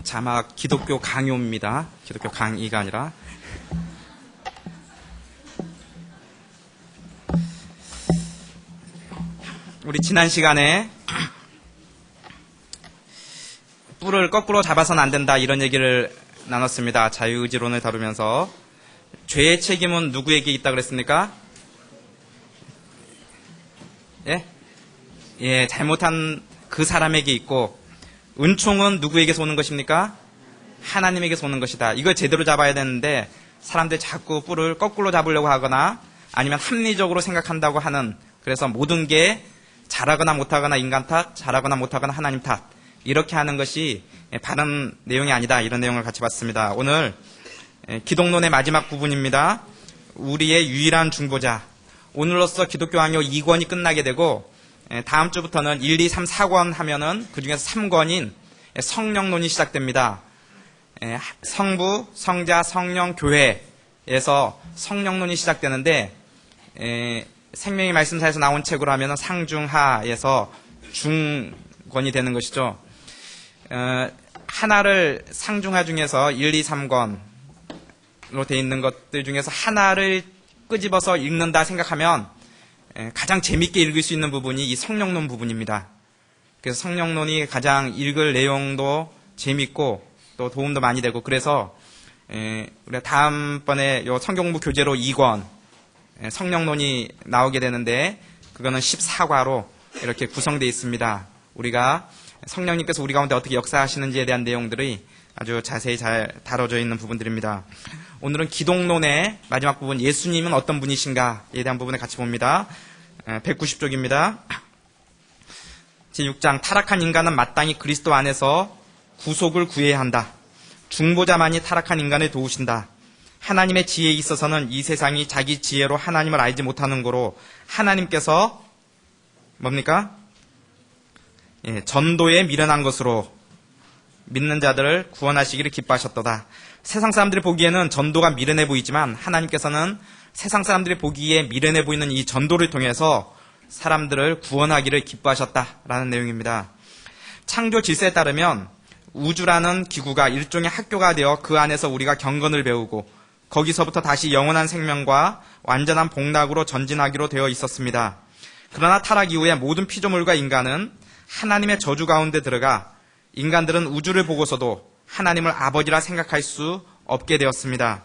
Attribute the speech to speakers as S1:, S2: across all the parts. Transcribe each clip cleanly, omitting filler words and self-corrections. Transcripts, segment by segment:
S1: 자막 기독교 강요입니다. 기독교 강의가 아니라. 우리 지난 시간에 뿔을 거꾸로 잡아서는 안 된다 이런 얘기를 나눴습니다. 자유의지론을 다루면서 죄의 책임은 누구에게 있다 그랬습니까? 잘못한 그 사람에게 있고 은총은 누구에게서 오는 것입니까? 하나님에게서 오는 것이다. 이걸 제대로 잡아야 되는데 사람들이 자꾸 뿔을 거꾸로 잡으려고 하거나 아니면 합리적으로 생각한다고 하는, 그래서 모든 게 잘하거나 못하거나 인간 탓, 잘하거나 못하거나 하나님 탓, 이렇게 하는 것이 바른 내용이 아니다. 이런 내용을 같이 봤습니다. 오늘 기독론의 마지막 부분입니다. 우리의 유일한 중보자. 오늘로써 기독교 강요 2권이 끝나게 되고 다음 주부터는 1, 2, 3, 4권 하면은 그 중에서 3권인 성령론이 시작됩니다. 성부, 성자, 성령, 교회에서 성령론이 시작되는데 생명의 말씀사에서 나온 책으로 하면은 상중하에서 중권이 되는 것이죠. 하나를 상중하 중에서 1, 2, 3권으로 되어 있는 것들 중에서 하나를 끄집어서 읽는다 생각하면 가장 재밌게 읽을 수 있는 부분이 이 성령론 부분입니다. 그래서 성령론이 가장 읽을 내용도 재밌고 또 도움도 많이 되고, 그래서 우리가 다음번에 요 성경공부 교재로 2권 성령론이 나오게 되는데 그거는 14과로 이렇게 구성되어 있습니다. 우리가 성령님께서 우리 가운데 어떻게 역사하시는지에 대한 내용들이 아주 자세히 잘 다뤄져 있는 부분들입니다. 오늘은 기독론의 마지막 부분, 예수님은 어떤 분이신가에 대한 부분을 같이 봅니다. 190쪽입니다. 제6장, 타락한 인간은 마땅히 그리스도 안에서 구속을 구해야 한다. 중보자만이 타락한 인간을 도우신다. 하나님의 지혜에 있어서는 이 세상이 자기 지혜로 하나님을 알지 못하는 거로 하나님께서 뭡니까? 전도에 미련한 것으로 믿는 자들을 구원하시기를 기뻐하셨도다. 세상 사람들이 보기에는 전도가 미련해 보이지만 하나님께서는 세상 사람들이 보기에 미련해 보이는 이 전도를 통해서 사람들을 구원하기를 기뻐하셨다라는 내용입니다. 창조 질서에 따르면 우주라는 기구가 일종의 학교가 되어 그 안에서 우리가 경건을 배우고 거기서부터 다시 영원한 생명과 완전한 복락으로 전진하기로 되어 있었습니다. 그러나 타락 이후에 모든 피조물과 인간은 하나님의 저주 가운데 들어가 인간들은 우주를 보고서도 하나님을 아버지라 생각할 수 없게 되었습니다.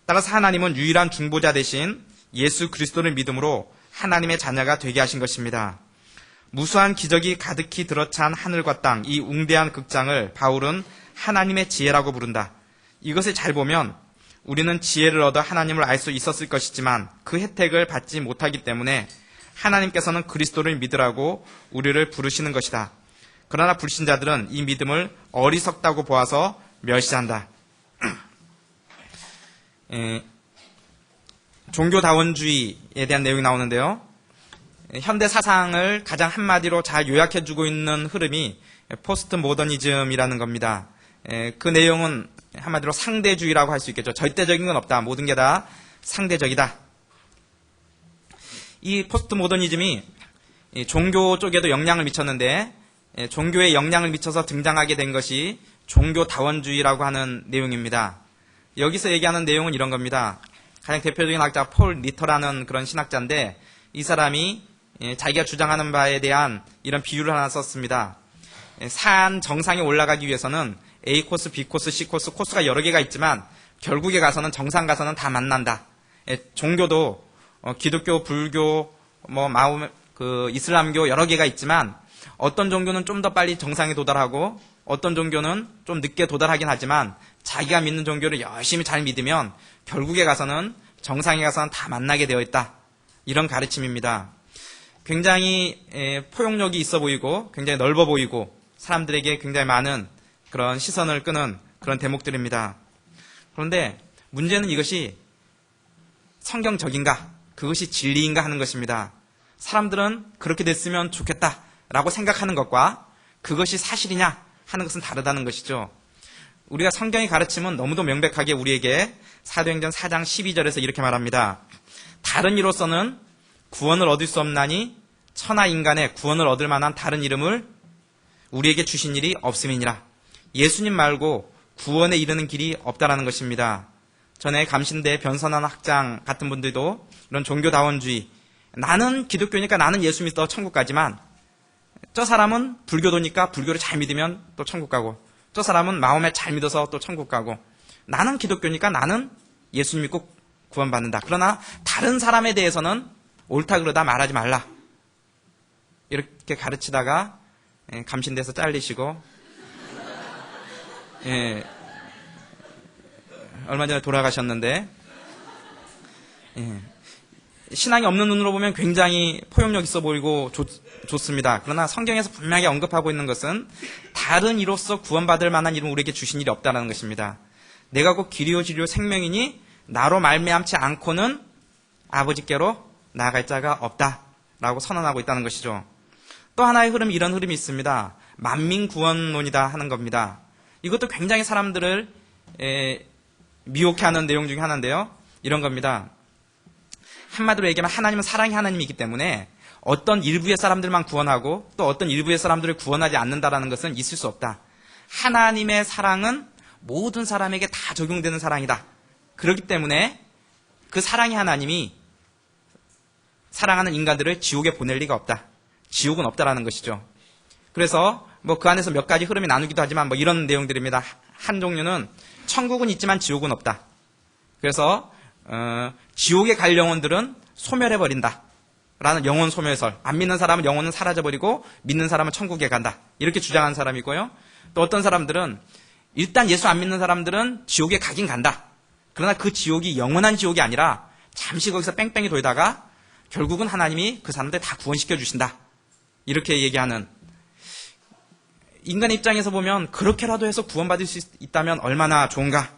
S1: 따라서 하나님은 유일한 중보자 대신 예수 그리스도를 믿음으로 하나님의 자녀가 되게 하신 것입니다. 무수한 기적이 가득히 들어찬 하늘과 땅, 이 웅대한 극장을 바울은 하나님의 지혜라고 부른다. 이것을 잘 보면 우리는 지혜를 얻어 하나님을 알 수 있었을 것이지만 그 혜택을 받지 못하기 때문에 하나님께서는 그리스도를 믿으라고 우리를 부르시는 것이다. 그러나 불신자들은 이 믿음을 어리석다고 보아서 멸시한다. 종교다원주의에 대한 내용이 나오는데요. 현대 사상을 가장 한마디로 잘 요약해주고 있는 흐름이 포스트 모더니즘이라는 겁니다. 그 내용은 한마디로 상대주의라고 할 수 있겠죠. 절대적인 건 없다. 모든 게 다 상대적이다. 이 포스트 모더니즘이 종교 쪽에도 영향을 미쳤는데 종교에 영향을 미쳐서 등장하게 된 것이 종교다원주의라고 하는 내용입니다. 여기서 얘기하는 내용은 이런 겁니다. 가장 대표적인 학자 폴 리터라는 그런 신학자인데 이 사람이 자기가 주장하는 바에 대한 이런 비유를 하나 썼습니다. 산 정상에 올라가기 위해서는 A 코스, B 코스, C 코스, 코스가 여러 개가 있지만 결국에 가서는 정상 가서는 다 만난다. 종교도 기독교, 불교, 이슬람교 여러 개가 있지만 어떤 종교는 좀 더 빨리 정상에 도달하고 어떤 종교는 좀 늦게 도달하긴 하지만 자기가 믿는 종교를 열심히 잘 믿으면 결국에 가서는 정상에 가서는 다 만나게 되어 있다. 이런 가르침입니다. 굉장히 포용력이 있어 보이고 굉장히 넓어 보이고 사람들에게 굉장히 많은 그런 시선을 끄는 그런 대목들입니다. 그런데 문제는 이것이 성경적인가, 그것이 진리인가 하는 것입니다. 사람들은 그렇게 됐으면 좋겠다라고 생각하는 것과 그것이 사실이냐 하는 것은 다르다는 것이죠. 우리가 성경의 가르침은 너무도 명백하게 우리에게 사도행전 4장 12절에서 이렇게 말합니다. 다른 이로서는 구원을 얻을 수 없나니 천하 인간의 구원을 얻을 만한 다른 이름을 우리에게 주신 일이 없음이니라. 예수님 말고 구원에 이르는 길이 없다라는 것입니다. 전에 감신대 변선한 학장 같은 분들도 이런 종교다원주의, 나는 기독교니까 나는 예수 믿어 천국 가지만 저 사람은 불교도니까 불교를 잘 믿으면 또 천국 가고, 저 사람은 마음에 잘 믿어서 또 천국 가고, 나는 기독교니까 나는 예수 믿고 구원받는다. 그러나 다른 사람에 대해서는 옳다 그러다 말하지 말라. 이렇게 가르치다가 감신대에서 잘리시고, 얼마 전에 돌아가셨는데, 신앙이 없는 눈으로 보면 굉장히 포용력 있어 보이고 좋습니다. 그러나 성경에서 분명히 언급하고 있는 것은 다른 이로서 구원받을 만한 이름 우리에게 주신 일이 없다는 것입니다. 내가 곧 길이요 진리요 생명이니 나로 말미암지 않고는 아버지께로 나아갈 자가 없다라고 선언하고 있다는 것이죠. 또 하나의 흐름이 이런 흐름이 있습니다. 만민구원론이다 하는 겁니다. 이것도 굉장히 사람들을 미혹해하는 내용 중에 하나인데요. 이런 겁니다. 한마디로 얘기하면 하나님은 사랑의 하나님이기 때문에 어떤 일부의 사람들만 구원하고 또 어떤 일부의 사람들을 구원하지 않는다라는 것은 있을 수 없다. 하나님의 사랑은 모든 사람에게 다 적용되는 사랑이다. 그렇기 때문에 그 사랑의 하나님이 사랑하는 인간들을 지옥에 보낼 리가 없다. 지옥은 없다라는 것이죠. 그래서 그 안에서 몇 가지 흐름이 나누기도 하지만 이런 내용들입니다. 한 종류는 천국은 있지만 지옥은 없다. 그래서 지옥에 갈 영혼들은 소멸해버린다 라는 영혼 소멸설. 안 믿는 사람은 영혼은 사라져버리고 믿는 사람은 천국에 간다. 이렇게 주장하는 사람이고요. 또 어떤 사람들은 일단 예수 안 믿는 사람들은 지옥에 가긴 간다. 그러나 그 지옥이 영원한 지옥이 아니라 잠시 거기서 뺑뺑이 돌다가 결국은 하나님이 그 사람들 다 구원시켜 주신다. 이렇게 얘기하는, 인간의 입장에서 보면 그렇게라도 해서 구원받을 수 있다면 얼마나 좋은가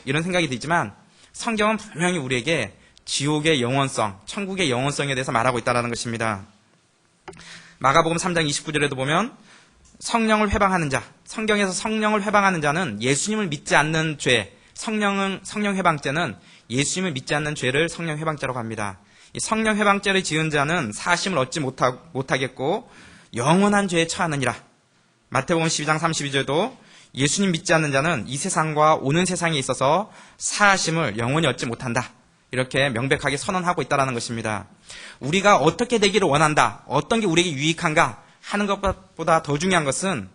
S1: 이런 생각이 들지만 성경은 분명히 우리에게 지옥의 영원성, 천국의 영원성에 대해서 말하고 있다는 것입니다. 마가복음 3장 29절에도 보면 성령을 회방하는 자, 성경에서 성령을 회방하는 자는 예수님을 믿지 않는 죄, 성령 회방죄는 예수님을 믿지 않는 죄를 성령 회방죄라고 합니다. 이 성령 회방죄를 지은 자는 사심을 얻지 못하겠고 영원한 죄에 처하느니라. 마태복음 12장 32절도 예수님 믿지 않는 자는 이 세상과 오는 세상에 있어서 사심을 영원히 얻지 못한다. 이렇게 명백하게 선언하고 있다는 것입니다. 우리가 어떻게 되기를 원한다, 어떤 게 우리에게 유익한가 하는 것보다 더 중요한 것은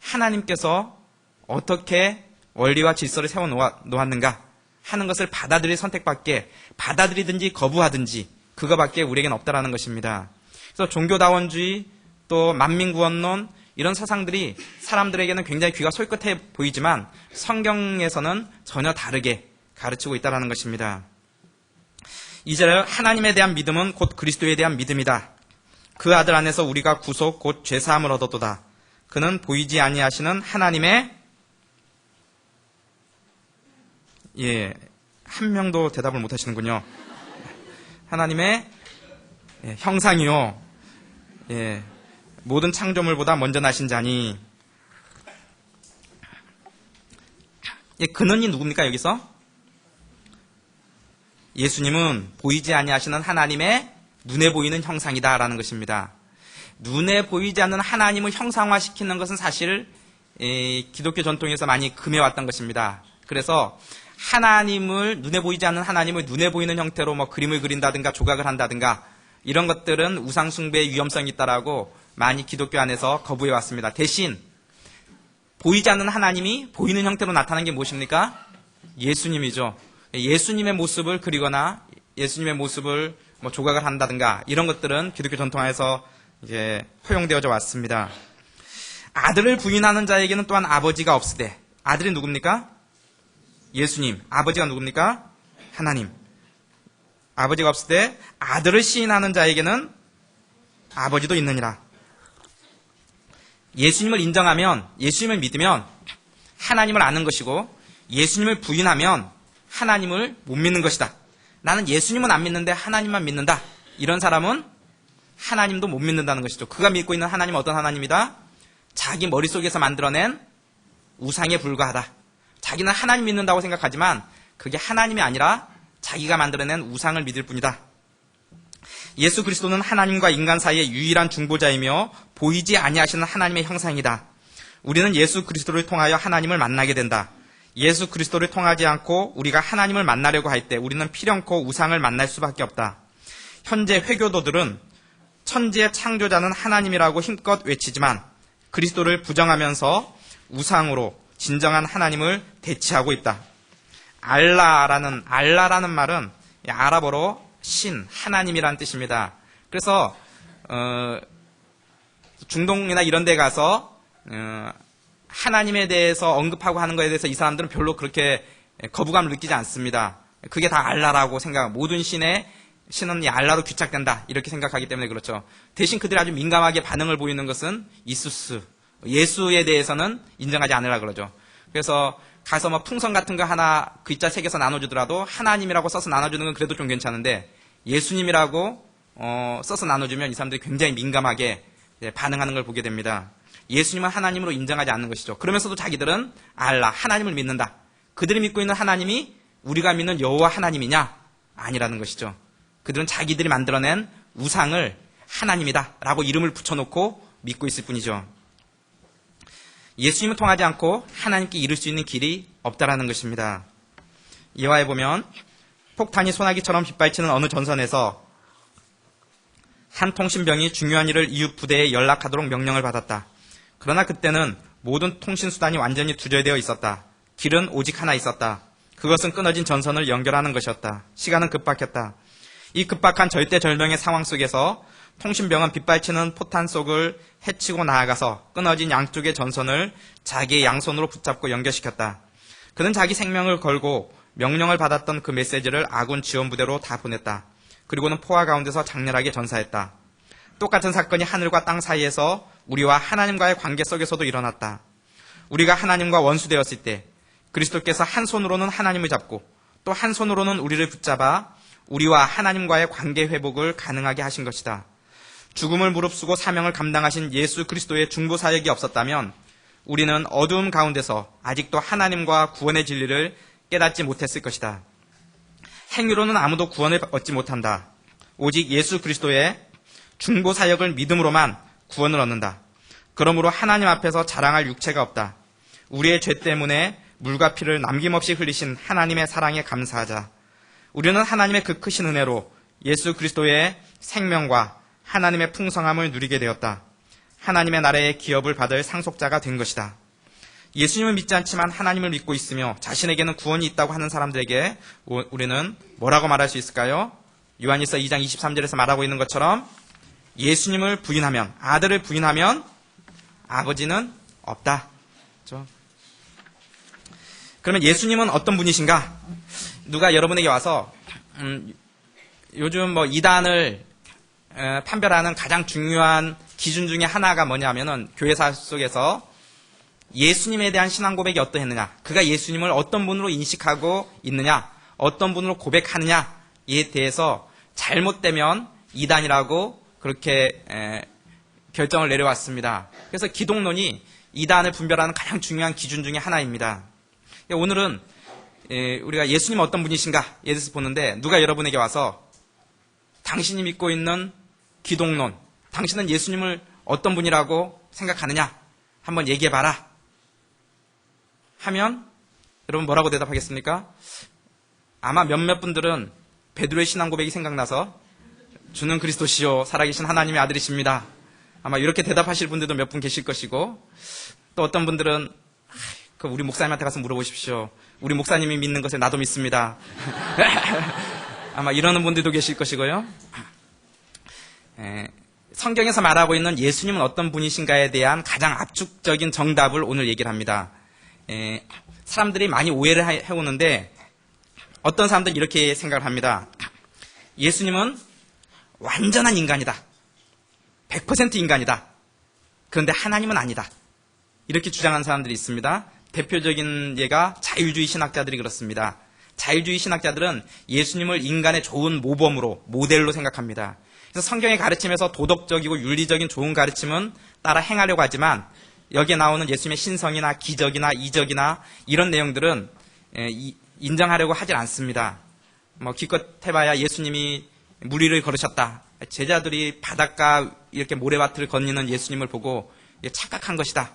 S1: 하나님께서 어떻게 원리와 질서를 세워놓았는가 하는 것을 받아들일 선택밖에, 받아들이든지 거부하든지 그거밖에 우리에게는 없다는 것입니다. 그래서 종교다원주의, 또 만민구원론, 이런 사상들이 사람들에게는 굉장히 귀가 솔깃해 보이지만 성경에서는 전혀 다르게 가르치고 있다는 것입니다. 이제 하나님에 대한 믿음은 곧 그리스도에 대한 믿음이다. 그 아들 안에서 우리가 구속 곧 죄사함을 얻었도다. 그는 보이지 아니하시는 하나님의, 한 명도 대답을 못 하시는군요. 하나님의 형상이요, 모든 창조물보다 먼저 나신 자니. 그는이 누굽니까 여기서? 예수님은 보이지 아니하시는 하나님의 눈에 보이는 형상이다라는 것입니다. 눈에 보이지 않는 하나님을 형상화시키는 것은 사실 기독교 전통에서 많이 금해왔던 것입니다. 그래서 하나님을, 눈에 보이지 않는 하나님을 눈에 보이는 형태로 그림을 그린다든가 조각을 한다든가 이런 것들은 우상숭배의 위험성이 있다라고 많이 기독교 안에서 거부해 왔습니다. 대신 보이지 않는 하나님이 보이는 형태로 나타나는 게 무엇입니까? 예수님이죠. 예수님의 모습을 그리거나 예수님의 모습을 조각을 한다든가 이런 것들은 기독교 전통 안에서 이제 허용되어져 왔습니다. 아들을 부인하는 자에게는 또한 아버지가 없으되, 아들이 누굽니까? 예수님. 아버지가 누굽니까? 하나님. 아버지가 없으되 아들을 시인하는 자에게는 아버지도 있느니라. 예수님을 인정하면, 예수님을 믿으면 하나님을 아는 것이고, 예수님을 부인하면 하나님을 못 믿는 것이다. 나는 예수님은 안 믿는데 하나님만 믿는다. 이런 사람은 하나님도 못 믿는다는 것이죠. 그가 믿고 있는 하나님은 어떤 하나님이다? 자기 머릿속에서 만들어낸 우상에 불과하다. 자기는 하나님 믿는다고 생각하지만 그게 하나님이 아니라 자기가 만들어낸 우상을 믿을 뿐이다. 예수 그리스도는 하나님과 인간 사이의 유일한 중보자이며 보이지 아니하시는 하나님의 형상이다. 우리는 예수 그리스도를 통하여 하나님을 만나게 된다. 예수 그리스도를 통하지 않고 우리가 하나님을 만나려고 할 때 우리는 필연코 우상을 만날 수밖에 없다. 현재 회교도들은 천지의 창조자는 하나님이라고 힘껏 외치지만 그리스도를 부정하면서 우상으로 진정한 하나님을 대치하고 있다. 알라라는 말은 아랍어로 신, 하나님이라는 뜻입니다. 그래서 중동이나 이런 데 가서 하나님에 대해서 언급하고 하는 것에 대해서 이 사람들은 별로 그렇게 거부감을 느끼지 않습니다. 그게 다 알라라고 생각하고 모든 신은 이 알라로 귀착된다 이렇게 생각하기 때문에 그렇죠. 대신 그들이 아주 민감하게 반응을 보이는 것은 이수스, 예수에 대해서는 인정하지 않으라 그러죠. 그래서 가서 뭐 풍선 같은 거 하나 글자 새겨서 나눠주더라도 하나님이라고 써서 나눠주는 건 그래도 좀 괜찮은데 예수님이라고 써서 나눠주면 이 사람들이 굉장히 민감하게 반응하는 걸 보게 됩니다. 예수님은 하나님으로 인정하지 않는 것이죠. 그러면서도 자기들은 알라, 하나님을 믿는다. 그들이 믿고 있는 하나님이 우리가 믿는 여호와 하나님이냐? 아니라는 것이죠. 그들은 자기들이 만들어낸 우상을 하나님이다 라고 이름을 붙여놓고 믿고 있을 뿐이죠. 예수님을 통하지 않고 하나님께 이룰 수 있는 길이 없다라는 것입니다. 이화에 보면 폭탄이 소나기처럼 빗발치는 어느 전선에서 한 통신병이 중요한 일을 이웃 부대에 연락하도록 명령을 받았다. 그러나 그때는 모든 통신수단이 완전히 두절되어 있었다. 길은 오직 하나 있었다. 그것은 끊어진 전선을 연결하는 것이었다. 시간은 급박했다. 이 급박한 절대절명의 상황 속에서 통신병은 빗발치는 포탄 속을 헤치고 나아가서 끊어진 양쪽의 전선을 자기의 양손으로 붙잡고 연결시켰다. 그는 자기 생명을 걸고 명령을 받았던 그 메시지를 아군 지원부대로 다 보냈다. 그리고는 포화 가운데서 장렬하게 전사했다. 똑같은 사건이 하늘과 땅 사이에서 우리와 하나님과의 관계 속에서도 일어났다. 우리가 하나님과 원수되었을 때 그리스도께서 한 손으로는 하나님을 잡고 또 한 손으로는 우리를 붙잡아 우리와 하나님과의 관계 회복을 가능하게 하신 것이다. 죽음을 무릅쓰고 사명을 감당하신 예수 그리스도의 중보 사역이 없었다면 우리는 어두움 가운데서 아직도 하나님과 구원의 진리를 깨닫지 못했을 것이다. 행위로는 아무도 구원을 얻지 못한다. 오직 예수 그리스도의 중보 사역을 믿음으로만 구원을 얻는다. 그러므로 하나님 앞에서 자랑할 육체가 없다. 우리의 죄 때문에 물과 피를 남김없이 흘리신 하나님의 사랑에 감사하자. 우리는 하나님의 그 크신 은혜로 예수 그리스도의 생명과 하나님의 풍성함을 누리게 되었다. 하나님의 나라의 기업을 받을 상속자가 된 것이다. 예수님을 믿지 않지만 하나님을 믿고 있으며 자신에게는 구원이 있다고 하는 사람들에게 우리는 뭐라고 말할 수 있을까요? 요한일서 2장 23절에서 말하고 있는 것처럼 예수님을 부인하면, 아들을 부인하면 아버지는 없다. 그렇죠? 그러면 예수님은 어떤 분이신가? 누가 여러분에게 와서 요즘 뭐 이단을 판별하는 가장 중요한 기준 중에 하나가 뭐냐면은 교회사 속에서 예수님에 대한 신앙 고백이 어떠했느냐, 그가 예수님을 어떤 분으로 인식하고 있느냐, 어떤 분으로 고백하느냐에 대해서 잘못되면 이단이라고 그렇게 결정을 내려왔습니다. 그래서 기독론이 이단을 분별하는 가장 중요한 기준 중에 하나입니다. 오늘은 우리가 예수님 어떤 분이신가에 대해서 보는데 누가 여러분에게 와서 당신이 믿고 있는 기독론, 당신은 예수님을 어떤 분이라고 생각하느냐 한번 얘기해봐라 하면 여러분 뭐라고 대답하겠습니까? 아마 몇몇 분들은 베드로의 신앙 고백이 생각나서 주는 그리스도시요 살아계신 하나님의 아들이십니다. 아마 이렇게 대답하실 분들도 몇 분 계실 것이고, 또 어떤 분들은 우리 목사님한테 가서 물어보십시오. 우리 목사님이 믿는 것에 나도 믿습니다. 아마 이러는 분들도 계실 것이고요. 성경에서 말하고 있는 예수님은 어떤 분이신가에 대한 가장 압축적인 정답을 오늘 얘기를 합니다. 사람들이 많이 오해를 해오는데 어떤 사람들은 이렇게 생각을 합니다. 예수님은 완전한 인간이다. 100% 인간이다. 그런데 하나님은 아니다. 이렇게 주장하는 사람들이 있습니다. 대표적인 예가 자유주의 신학자들이 그렇습니다. 자유주의 신학자들은 예수님을 인간의 좋은 모범으로, 모델로 생각합니다. 그래서 성경의 가르침에서 도덕적이고 윤리적인 좋은 가르침은 따라 행하려고 하지만 여기에 나오는 예수님의 신성이나 기적이나 이적이나 이런 내용들은 인정하려고 하질 않습니다. 기껏 해봐야 예수님이 물 위를 걸으셨다. 제자들이 바닷가 이렇게 모래밭을 건니는 예수님을 보고 착각한 것이다.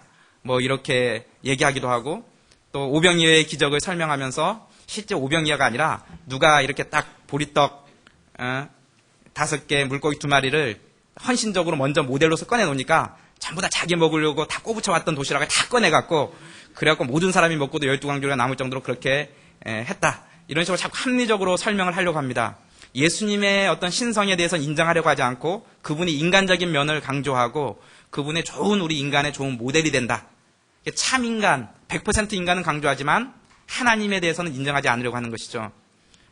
S1: 뭐 이렇게 얘기하기도 하고 또 오병이어의 기적을 설명하면서 실제 오병이어가 아니라 누가 이렇게 딱 보리떡 5개 물고기 2마리를 헌신적으로 먼저 모델로서 꺼내놓으니까 전부 다 자기 먹으려고 다 꼬부쳐왔던 도시락을 다 꺼내갖고 그래갖고 모든 사람이 먹고도 12광주리가 남을 정도로 그렇게 했다. 이런 식으로 자꾸 합리적으로 설명을 하려고 합니다. 예수님의 어떤 신성에 대해서 인정하려고 하지 않고 그분이 인간적인 면을 강조하고 그분의 좋은 우리 인간의 좋은 모델이 된다. 참 인간, 100% 인간은 강조하지만 하나님에 대해서는 인정하지 않으려고 하는 것이죠.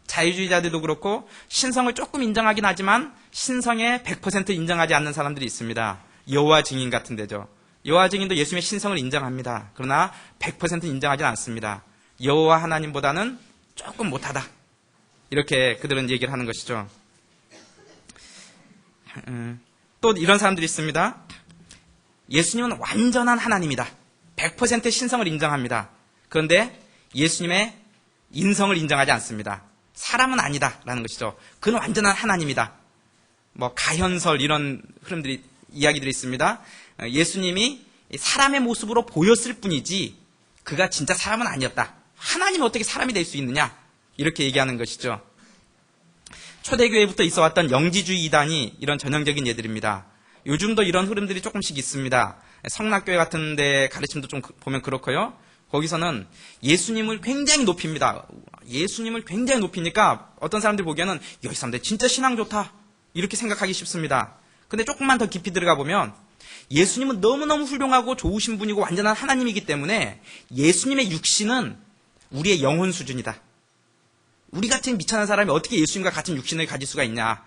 S1: 자유주의자들도 그렇고 신성을 조금 인정하긴 하지만 신성에 100% 인정하지 않는 사람들이 있습니다. 여호와 증인 같은 데죠. 여호와 증인도 예수님의 신성을 인정합니다. 그러나 100% 인정하지 않습니다. 여호와 하나님보다는 조금 못하다. 이렇게 그들은 얘기를 하는 것이죠. 또 이런 사람들이 있습니다. 예수님은 완전한 하나님이다. 100% 신성을 인정합니다. 그런데 예수님의 인성을 인정하지 않습니다. 사람은 아니다라는 것이죠. 그는 완전한 하나님이다. 뭐 가현설 이런 흐름들이 이야기들이 있습니다. 예수님이 사람의 모습으로 보였을 뿐이지 그가 진짜 사람은 아니었다. 하나님이 어떻게 사람이 될 수 있느냐? 이렇게 얘기하는 것이죠. 초대교회부터 있어왔던 영지주의 이단이 이런 전형적인 예들입니다. 요즘도 이런 흐름들이 조금씩 있습니다. 성락교회 같은 데 가르침도 좀 보면 그렇고요. 거기서는 예수님을 굉장히 높입니다. 예수님을 굉장히 높이니까 어떤 사람들 보기에는 이 사람들 진짜 신앙 좋다. 이렇게 생각하기 쉽습니다. 근데 조금만 더 깊이 들어가 보면 예수님은 너무너무 훌륭하고 좋으신 분이고 완전한 하나님이기 때문에 예수님의 육신은 우리의 영혼 수준이다. 우리 같은 미천한 사람이 어떻게 예수님과 같은 육신을 가질 수가 있냐.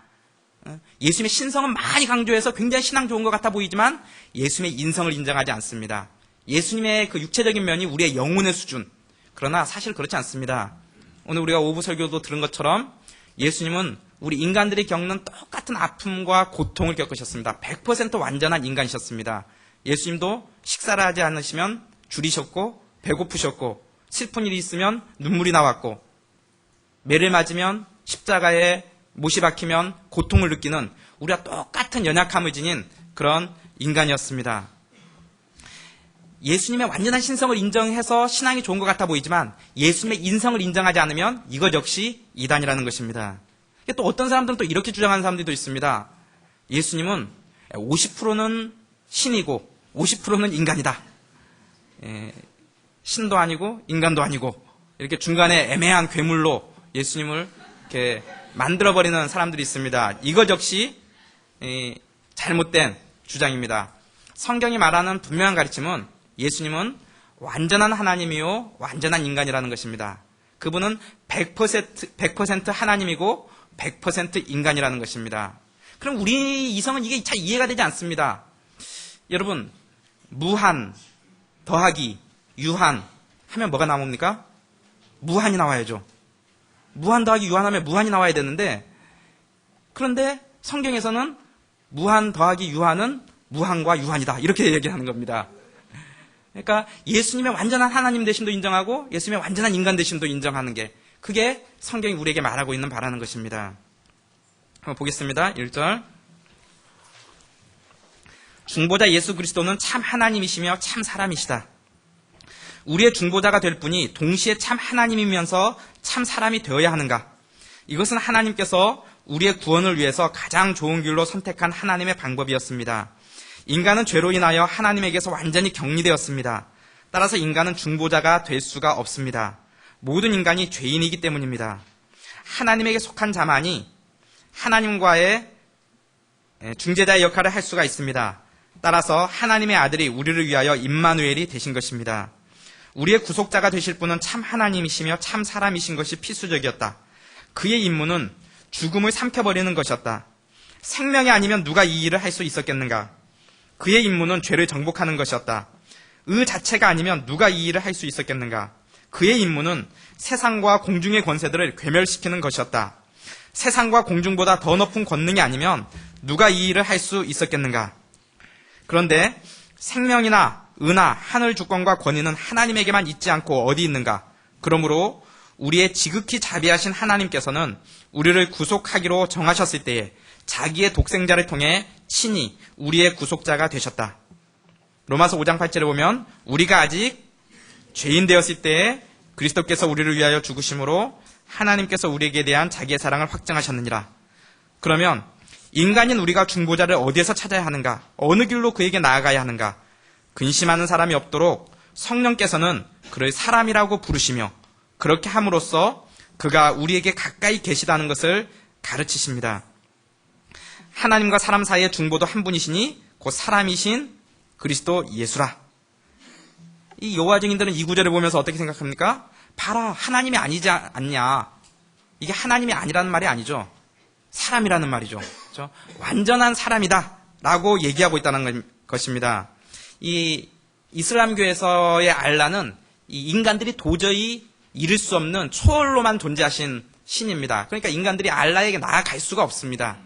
S1: 예수님의 신성은 많이 강조해서 굉장히 신앙 좋은 것 같아 보이지만 예수님의 인성을 인정하지 않습니다. 예수님의 그 육체적인 면이 우리의 영혼의 수준. 그러나 사실 그렇지 않습니다. 오늘 우리가 오부 설교도 들은 것처럼 예수님은 우리 인간들이 겪는 똑같은 아픔과 고통을 겪으셨습니다. 100% 완전한 인간이셨습니다. 예수님도 식사를 하지 않으시면 줄이셨고 배고프셨고 슬픈 일이 있으면 눈물이 나왔고 매를 맞으면 십자가에 못이 박히면 고통을 느끼는 우리와 똑같은 연약함을 지닌 그런 인간이었습니다. 예수님의 완전한 신성을 인정해서 신앙이 좋은 것 같아 보이지만 예수님의 인성을 인정하지 않으면 이것 역시 이단이라는 것입니다. 또 어떤 사람들은 또 이렇게 주장하는 사람들도 있습니다. 예수님은 50%는 신이고 50%는 인간이다. 신도 아니고 인간도 아니고 이렇게 중간에 애매한 괴물로 예수님을 이렇게 만들어버리는 사람들이 있습니다. 이것 역시 잘못된 주장입니다. 성경이 말하는 분명한 가르침은 예수님은 완전한 하나님이요 완전한 인간이라는 것입니다. 그분은 100% 하나님이고 100% 인간이라는 것입니다. 그럼 우리 이성은 이게 잘 이해가 되지 않습니다. 여러분 무한 더하기 유한 하면 뭐가 나옵니까? 무한이 나와야죠. 무한 더하기 유한하면 무한이 나와야 되는데 그런데 성경에서는 무한 더하기 유한은 무한과 유한이다. 이렇게 얘기하는 겁니다. 그러니까 예수님의 완전한 하나님 되심도 인정하고 예수님의 완전한 인간 되심도 인정하는 게 그게 성경이 우리에게 말하고 있는 바라는 것입니다. 한번 보겠습니다. 1절 중보자 예수 그리스도는 참 하나님이시며 참 사람이시다. 우리의 중보자가 될 분이 동시에 참 하나님이면서 참 사람이 되어야 하는가? 이것은 하나님께서 우리의 구원을 위해서 가장 좋은 길로 선택한 하나님의 방법이었습니다. 인간은 죄로 인하여 하나님에게서 완전히 격리되었습니다. 따라서 인간은 중보자가 될 수가 없습니다. 모든 인간이 죄인이기 때문입니다. 하나님에게 속한 자만이 하나님과의 중재자의 역할을 할 수가 있습니다. 따라서 하나님의 아들이 우리를 위하여 임마누엘이 되신 것입니다. 우리의 구속자가 되실 분은 참 하나님이시며 참 사람이신 것이 필수적이었다. 그의 임무는 죽음을 삼켜버리는 것이었다. 생명이 아니면 누가 이 일을 할 수 있었겠는가? 그의 임무는 죄를 정복하는 것이었다. 의 자체가 아니면 누가 이 일을 할 수 있었겠는가? 그의 임무는 세상과 공중의 권세들을 괴멸시키는 것이었다. 세상과 공중보다 더 높은 권능이 아니면 누가 이 일을 할 수 있었겠는가? 그런데 생명이나 의나 하늘 주권과 권위는 하나님에게만 있지 않고 어디 있는가? 그러므로 우리의 지극히 자비하신 하나님께서는 우리를 구속하기로 정하셨을 때에 자기의 독생자를 통해 친히 우리의 구속자가 되셨다. 로마서 5장 8절에 보면 우리가 아직 죄인 되었을 때에 그리스도께서 우리를 위하여 죽으심으로 하나님께서 우리에게 대한 자기의 사랑을 확증하셨느니라. 그러면 인간인 우리가 중보자를 어디에서 찾아야 하는가? 어느 길로 그에게 나아가야 하는가? 근심하는 사람이 없도록 성령께서는 그를 사람이라고 부르시며 그렇게 함으로써 그가 우리에게 가까이 계시다는 것을 가르치십니다. 하나님과 사람 사이의 중보도 한 분이시니 곧 사람이신 그리스도 예수라. 이 여호와 증인들은 이 구절을 보면서 어떻게 생각합니까? 봐라, 하나님이 아니지 않냐. 이게 하나님이 아니라는 말이 아니죠. 사람이라는 말이죠. 그렇죠? 완전한 사람이다 라고 얘기하고 있다는 것입니다. 이 이슬람교에서의 알라는 이 인간들이 도저히 이룰 수 없는 초월로만 존재하신 신입니다. 그러니까 인간들이 알라에게 나아갈 수가 없습니다.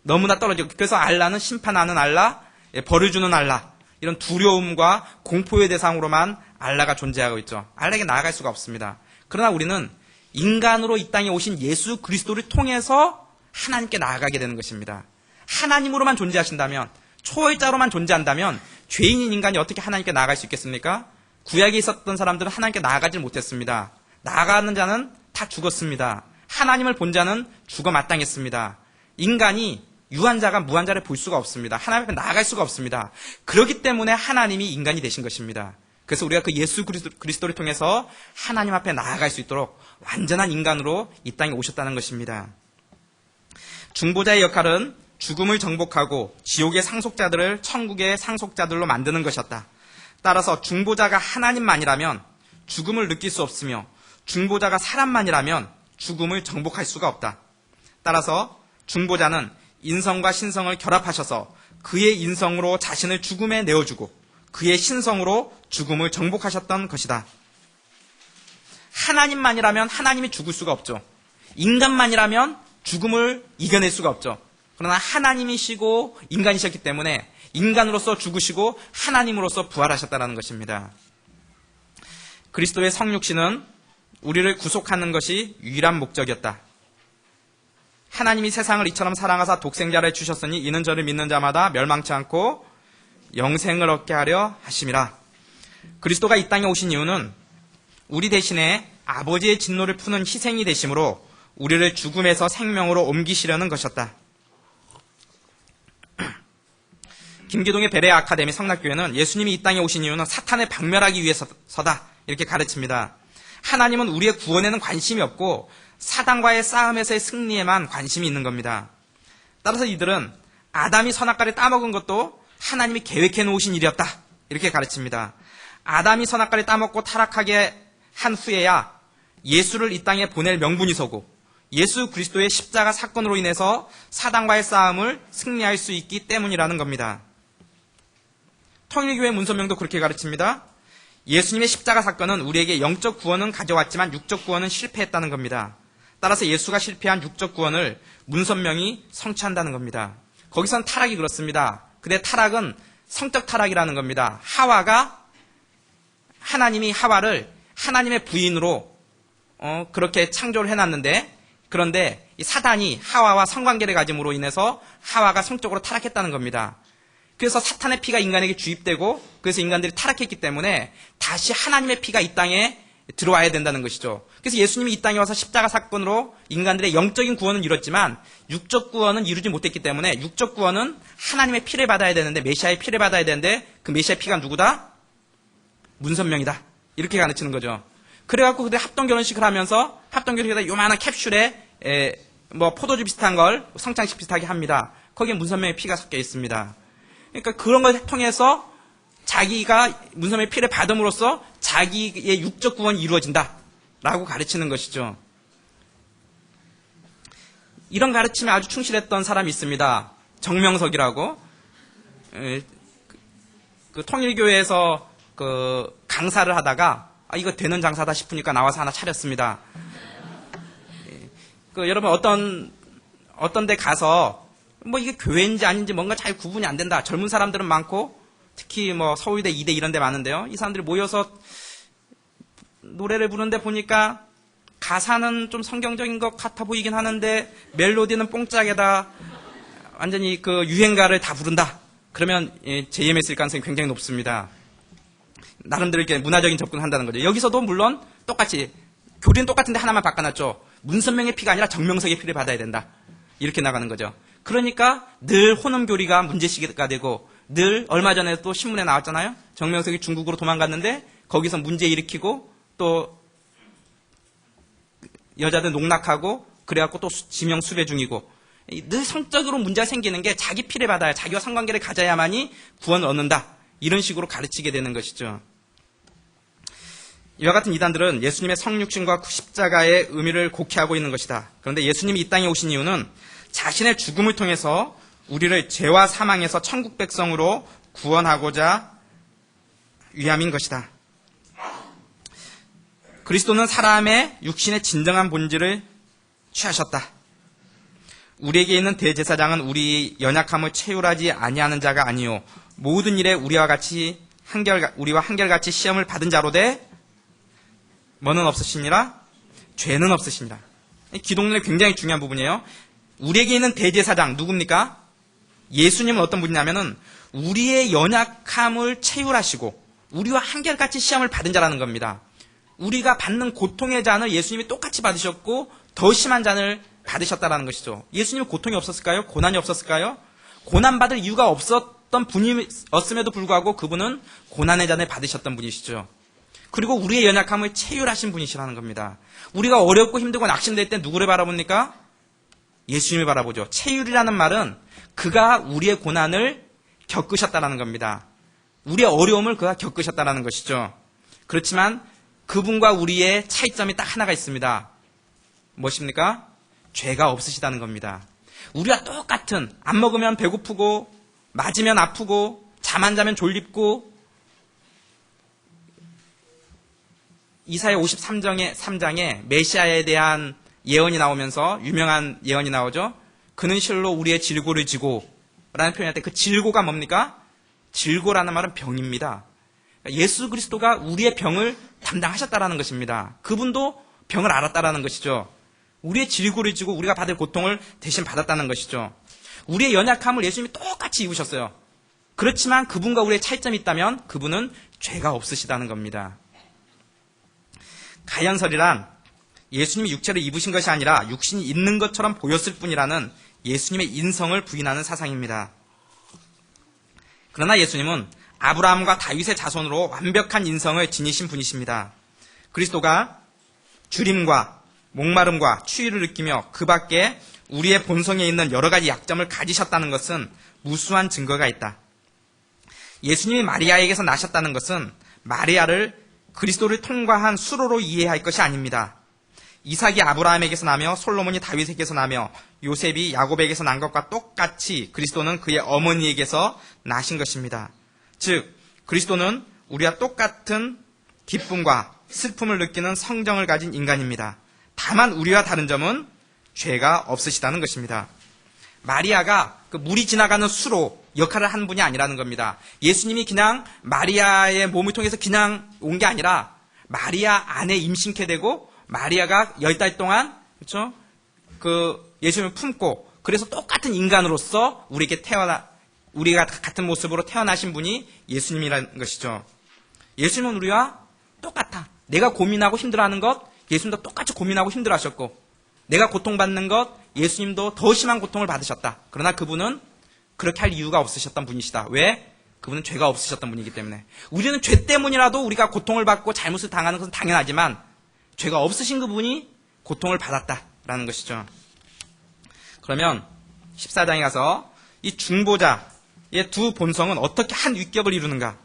S1: 너무나 떨어지고, 그래서 알라는 심판하는 알라, 벌을 주는 알라, 이런 두려움과 공포의 대상으로만 알라가 존재하고 있죠. 알라에게 나아갈 수가 없습니다. 그러나 우리는 인간으로 이 땅에 오신 예수 그리스도를 통해서 하나님께 나아가게 되는 것입니다. 하나님으로만 존재하신다면, 초월자로만 존재한다면 죄인인 인간이 어떻게 하나님께 나아갈 수 있겠습니까? 구약에 있었던 사람들은 하나님께 나아가지 못했습니다. 나아가는 자는 다 죽었습니다. 하나님을 본 자는 죽어 마땅했습니다. 인간이 유한자가 무한자를 볼 수가 없습니다. 하나님 앞에 나아갈 수가 없습니다. 그렇기 때문에 하나님이 인간이 되신 것입니다. 그래서 우리가 그 예수 그리스도를 통해서 하나님 앞에 나아갈 수 있도록 완전한 인간으로 이 땅에 오셨다는 것입니다. 중보자의 역할은 죽음을 정복하고 지옥의 상속자들을 천국의 상속자들로 만드는 것이었다. 따라서 중보자가 하나님만이라면 죽음을 느낄 수 없으며 중보자가 사람만이라면 죽음을 정복할 수가 없다. 따라서 중보자는 인성과 신성을 결합하셔서 그의 인성으로 자신을 죽음에 내어주고 그의 신성으로 죽음을 정복하셨던 것이다. 하나님만이라면 하나님이 죽을 수가 없죠. 인간만이라면 죽음을 이겨낼 수가 없죠. 그러나 하나님이시고 인간이셨기 때문에 인간으로서 죽으시고 하나님으로서 부활하셨다는 것입니다. 그리스도의 성육신은 우리를 구속하는 것이 유일한 목적이었다. 하나님이 세상을 이처럼 사랑하사 독생자를 주셨으니 이는 저를 믿는 자마다 멸망치 않고 영생을 얻게 하려 하심이라. 그리스도가 이 땅에 오신 이유는 우리 대신에 아버지의 진노를 푸는 희생이 되심으로 우리를 죽음에서 생명으로 옮기시려는 것이었다. 김기동의 베레아 아카데미 성락교회는 예수님이 이 땅에 오신 이유는 사탄을 박멸하기 위해서다 이렇게 가르칩니다. 하나님은 우리의 구원에는 관심이 없고 사단과의 싸움에서의 승리에만 관심이 있는 겁니다. 따라서 이들은 아담이 선악과를 따먹은 것도 하나님이 계획해 놓으신 일이었다 이렇게 가르칩니다. 아담이 선악과를 따먹고 타락하게 한 후에야 예수를 이 땅에 보낼 명분이 서고 예수 그리스도의 십자가 사건으로 인해서 사단과의 싸움을 승리할 수 있기 때문이라는 겁니다. 통일교회 문선명도 그렇게 가르칩니다. 예수님의 십자가 사건은 우리에게 영적 구원은 가져왔지만 육적 구원은 실패했다는 겁니다. 따라서 예수가 실패한 육적 구원을 문선명이 성취한다는 겁니다. 거기선 타락이 그렇습니다. 근데 타락은 성적 타락이라는 겁니다. 하나님이 하와를 하나님의 부인으로 그렇게 창조를 해놨는데, 그런데 이 사단이 하와와 성관계를 가짐으로 인해서 하와가 성적으로 타락했다는 겁니다. 그래서 사탄의 피가 인간에게 주입되고 그래서 인간들이 타락했기 때문에 다시 하나님의 피가 이 땅에 들어와야 된다는 것이죠. 그래서 예수님이 이 땅에 와서 십자가 사건으로 인간들의 영적인 구원은 이뤘지만 육적 구원은 이루지 못했기 때문에 육적 구원은 하나님의 피를 받아야 되는데, 메시아의 피를 받아야 되는데 그 메시아의 피가 누구다? 문선명이다. 이렇게 가르치는 거죠. 그래갖고 그때 합동결혼식을 하면서 합동결혼식에다 요만한 캡슐에 포도주 비슷한 걸 성장식 비슷하게 합니다. 거기에 문선명의 피가 섞여 있습니다. 그러니까 그런 걸 통해서 자기가 문선명의 피를 받음으로써 자기의 육적 구원이 이루어진다라고 가르치는 것이죠. 이런 가르침에 아주 충실했던 사람이 있습니다. 정명석이라고. 그 통일교회에서 그 강사를 하다가 이거 되는 장사다 싶으니까 나와서 하나 차렸습니다. 여러분 어떤 데 가서 이게 교회인지 아닌지 뭔가 잘 구분이 안 된다. 젊은 사람들은 많고 특히 서울대, 이대 이런 데 많은데요. 이 사람들이 모여서 노래를 부르는데 보니까 가사는 좀 성경적인 것 같아 보이긴 하는데 멜로디는 뽕짝에다 완전히 그 유행가를 다 부른다. 그러면 JMS일 가능성이 굉장히 높습니다. 나름대로 이렇게 문화적인 접근을 한다는 거죠. 여기서도 물론 똑같이 교리는 똑같은데 하나만 바꿔놨죠. 문선명의 피가 아니라 정명석의 피를 받아야 된다. 이렇게 나가는 거죠. 그러니까 늘 혼음교리가 문제시가 되고 늘 얼마 전에 또 신문에 나왔잖아요. 정명석이 중국으로 도망갔는데 거기서 문제 일으키고 또 여자들 농락하고 그래갖고 또 지명 수배 중이고 늘 성적으로 문제가 생기는 게 자기 피를 받아야 자기와 성관계를 가져야만이 구원을 얻는다. 이런 식으로 가르치게 되는 것이죠. 이와 같은 이단들은 예수님의 성육신과 십자가의 의미를 곡해하고 있는 것이다. 그런데 예수님이 이 땅에 오신 이유는 자신의 죽음을 통해서 우리를 죄와 사망에서 천국 백성으로 구원하고자 위함인 것이다. 그리스도는 사람의 육신의 진정한 본질을 취하셨다. 우리에게 있는 대제사장은 우리 연약함을 체휼하지 아니하는 자가 아니요 모든 일에 우리와 한결같이 시험을 받은 자로되 뭐는 없으시니라? 죄는 없으시니라. 기독론의 굉장히 중요한 부분이에요. 우리에게 있는 대제사장 누굽니까? 예수님은 어떤 분이냐면은 우리의 연약함을 체휼하시고 우리와 한결같이 시험을 받은 자라는 겁니다. 우리가 받는 고통의 잔을 예수님이 똑같이 받으셨고 더 심한 잔을 받으셨다라는 것이죠. 예수님은 고통이 없었을까요? 고난이 없었을까요? 고난받을 이유가 없었던 분이었음에도 불구하고 그분은 고난의 잔을 받으셨던 분이시죠. 그리고 우리의 연약함을 체휼하신 분이시라는 겁니다. 우리가 어렵고 힘들고 낙심될 때 누구를 바라봅니까? 예수님을 바라보죠. 체휼이라는 말은 그가 우리의 고난을 겪으셨다라는 겁니다. 우리의 어려움을 그가 겪으셨다라는 것이죠. 그렇지만 그분과 우리의 차이점이 딱 하나가 있습니다. 무엇입니까? 죄가 없으시다는 겁니다. 우리와 똑같은 안 먹으면 배고프고 맞으면 아프고 잠 안 자면 졸립고 이사야 53장에 메시아에 대한 예언이 나오면서 유명한 예언이 나오죠. 그는 실로 우리의 질고를 지고 라는 표현할 때 그 질고가 뭡니까? 질고라는 말은 병입니다. 예수 그리스도가 우리의 병을 담당하셨다라는 것입니다. 그분도 병을 알았다라는 것이죠. 우리의 질고를 지고 우리가 받을 고통을 대신 받았다는 것이죠. 우리의 연약함을 예수님이 똑같이 입으셨어요. 그렇지만 그분과 우리의 차이점이 있다면 그분은 죄가 없으시다는 겁니다. 가연설이란 예수님이 육체를 입으신 것이 아니라 육신이 있는 것처럼 보였을 뿐이라는 예수님의 인성을 부인하는 사상입니다. 그러나 예수님은 아브라함과 다윗의 자손으로 완벽한 인성을 지니신 분이십니다. 그리스도가 주림과 목마름과 추위를 느끼며 그 밖에 우리의 본성에 있는 여러 가지 약점을 가지셨다는 것은 무수한 증거가 있다. 예수님이 마리아에게서 나셨다는 것은 마리아를 그리스도를 통과한 수로로 이해할 것이 아닙니다. 이삭이 아브라함에게서 나며 솔로몬이 다윗에게서 나며 요셉이 야곱에게서 난 것과 똑같이 그리스도는 그의 어머니에게서 나신 것입니다. 즉 그리스도는 우리와 똑같은 기쁨과 슬픔을 느끼는 성정을 가진 인간입니다. 다만 우리와 다른 점은 죄가 없으시다는 것입니다. 마리아가 그 물이 지나가는 수로 역할을 한 분이 아니라는 겁니다. 예수님이 그냥 마리아의 몸을 통해서 그냥 온 게 아니라 마리아 안에 임신케 되고 마리아가 10달 동안 그렇죠? 그 예수님을 품고 그래서 똑같은 인간으로서 우리가 같은 모습으로 태어나신 분이 예수님이라는 것이죠. 예수님은 우리와 똑같아. 내가 고민하고 힘들어하는 것 예수님도 똑같이 고민하고 힘들어하셨고 내가 고통받는 것 예수님도 더 심한 고통을 받으셨다. 그러나 그분은 그렇게 할 이유가 없으셨던 분이시다. 왜? 그분은 죄가 없으셨던 분이기 때문에. 우리는 죄 때문이라도 우리가 고통을 받고 잘못을 당하는 것은 당연하지만 죄가 없으신 그분이 고통을 받았다라는 것이죠. 그러면 14장에 가서 이 중보자의 두 본성은 어떻게 한 위격을 이루는가?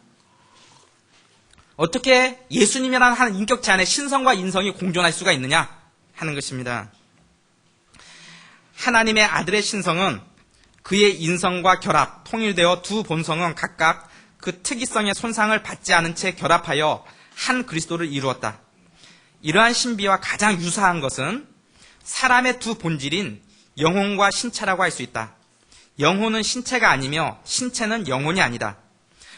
S1: 어떻게 예수님이라는 한 인격체 안에 신성과 인성이 공존할 수가 있느냐 하는 것입니다. 하나님의 아들의 신성은 그의 인성과 결합, 통일되어 두 본성은 각각 그 특이성의 손상을 받지 않은 채 결합하여 한 그리스도를 이루었다. 이러한 신비와 가장 유사한 것은 사람의 두 본질인 영혼과 신체라고 할 수 있다. 영혼은 신체가 아니며 신체는 영혼이 아니다.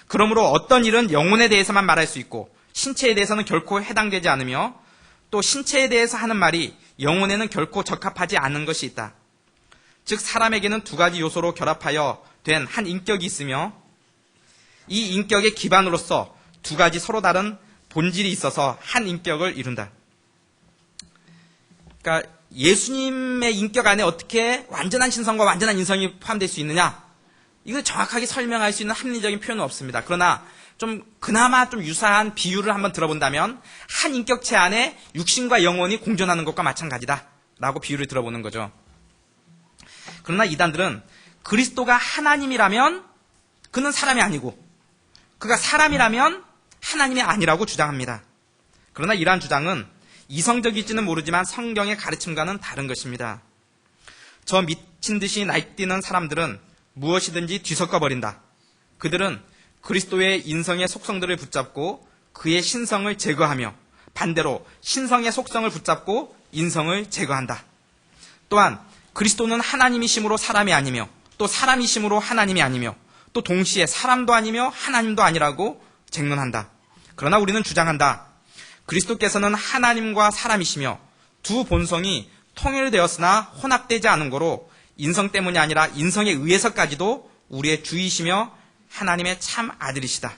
S1: 그러므로 어떤 일은 영혼에 대해서만 말할 수 있고 신체에 대해서는 결코 해당되지 않으며 또 신체에 대해서 하는 말이 영혼에는 결코 적합하지 않은 것이 있다. 즉 사람에게는 두 가지 요소로 결합하여 된 한 인격이 있으며 이 인격의 기반으로서 두 가지 서로 다른 본질이 있어서 한 인격을 이룬다. 그러니까 예수님의 인격 안에 어떻게 완전한 신성과 완전한 인성이 포함될 수 있느냐? 이걸 정확하게 설명할 수 있는 합리적인 표현은 없습니다. 그러나 그나마 좀 유사한 비유를 한번 들어본다면 한 인격체 안에 육신과 영혼이 공존하는 것과 마찬가지다 라고 비유를 들어보는 거죠. 그러나 이단들은 그리스도가 하나님이라면 그는 사람이 아니고 그가 사람이라면 하나님이 아니라고 주장합니다. 그러나 이러한 주장은 이성적일지는 모르지만 성경의 가르침과는 다른 것입니다. 저 미친 듯이 날뛰는 사람들은 무엇이든지 뒤섞어 버린다. 그들은 그리스도의 인성의 속성들을 붙잡고 그의 신성을 제거하며 반대로 신성의 속성을 붙잡고 인성을 제거한다. 또한 그리스도는 하나님이심으로 사람이 아니며 또 사람이심으로 하나님이 아니며 또 동시에 사람도 아니며 하나님도 아니라고 쟁론한다. 그러나 우리는 주장한다. 그리스도께서는 하나님과 사람이시며 두 본성이 통일되었으나 혼합되지 않은 거로 인성 때문이 아니라 인성에 의해서까지도 우리의 주이시며 하나님의 참 아들이시다.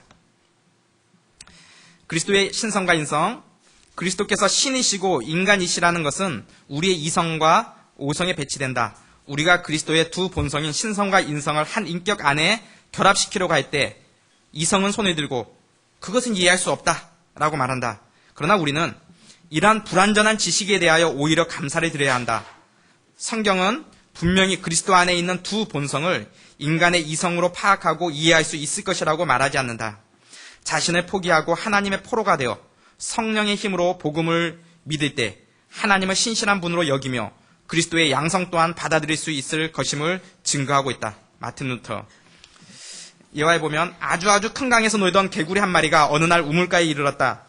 S1: 그리스도의 신성과 인성, 그리스도께서 신이시고 인간이시라는 것은 우리의 이성과 오성에 배치된다. 우리가 그리스도의 두 본성인 신성과 인성을 한 인격 안에 결합시키려고 할 때 이성은 손을 들고 그것은 이해할 수 없다라고 말한다. 그러나 우리는 이러한 불완전한 지식에 대하여 오히려 감사를 드려야 한다. 성경은 분명히 그리스도 안에 있는 두 본성을 인간의 이성으로 파악하고 이해할 수 있을 것이라고 말하지 않는다. 자신을 포기하고 하나님의 포로가 되어 성령의 힘으로 복음을 믿을 때 하나님을 신실한 분으로 여기며 그리스도의 양성 또한 받아들일 수 있을 것임을 증거하고 있다. 마틴 루터. 예화에 보면 아주 큰 강에서 놀던 개구리 한 마리가 어느 날 우물가에 이르렀다.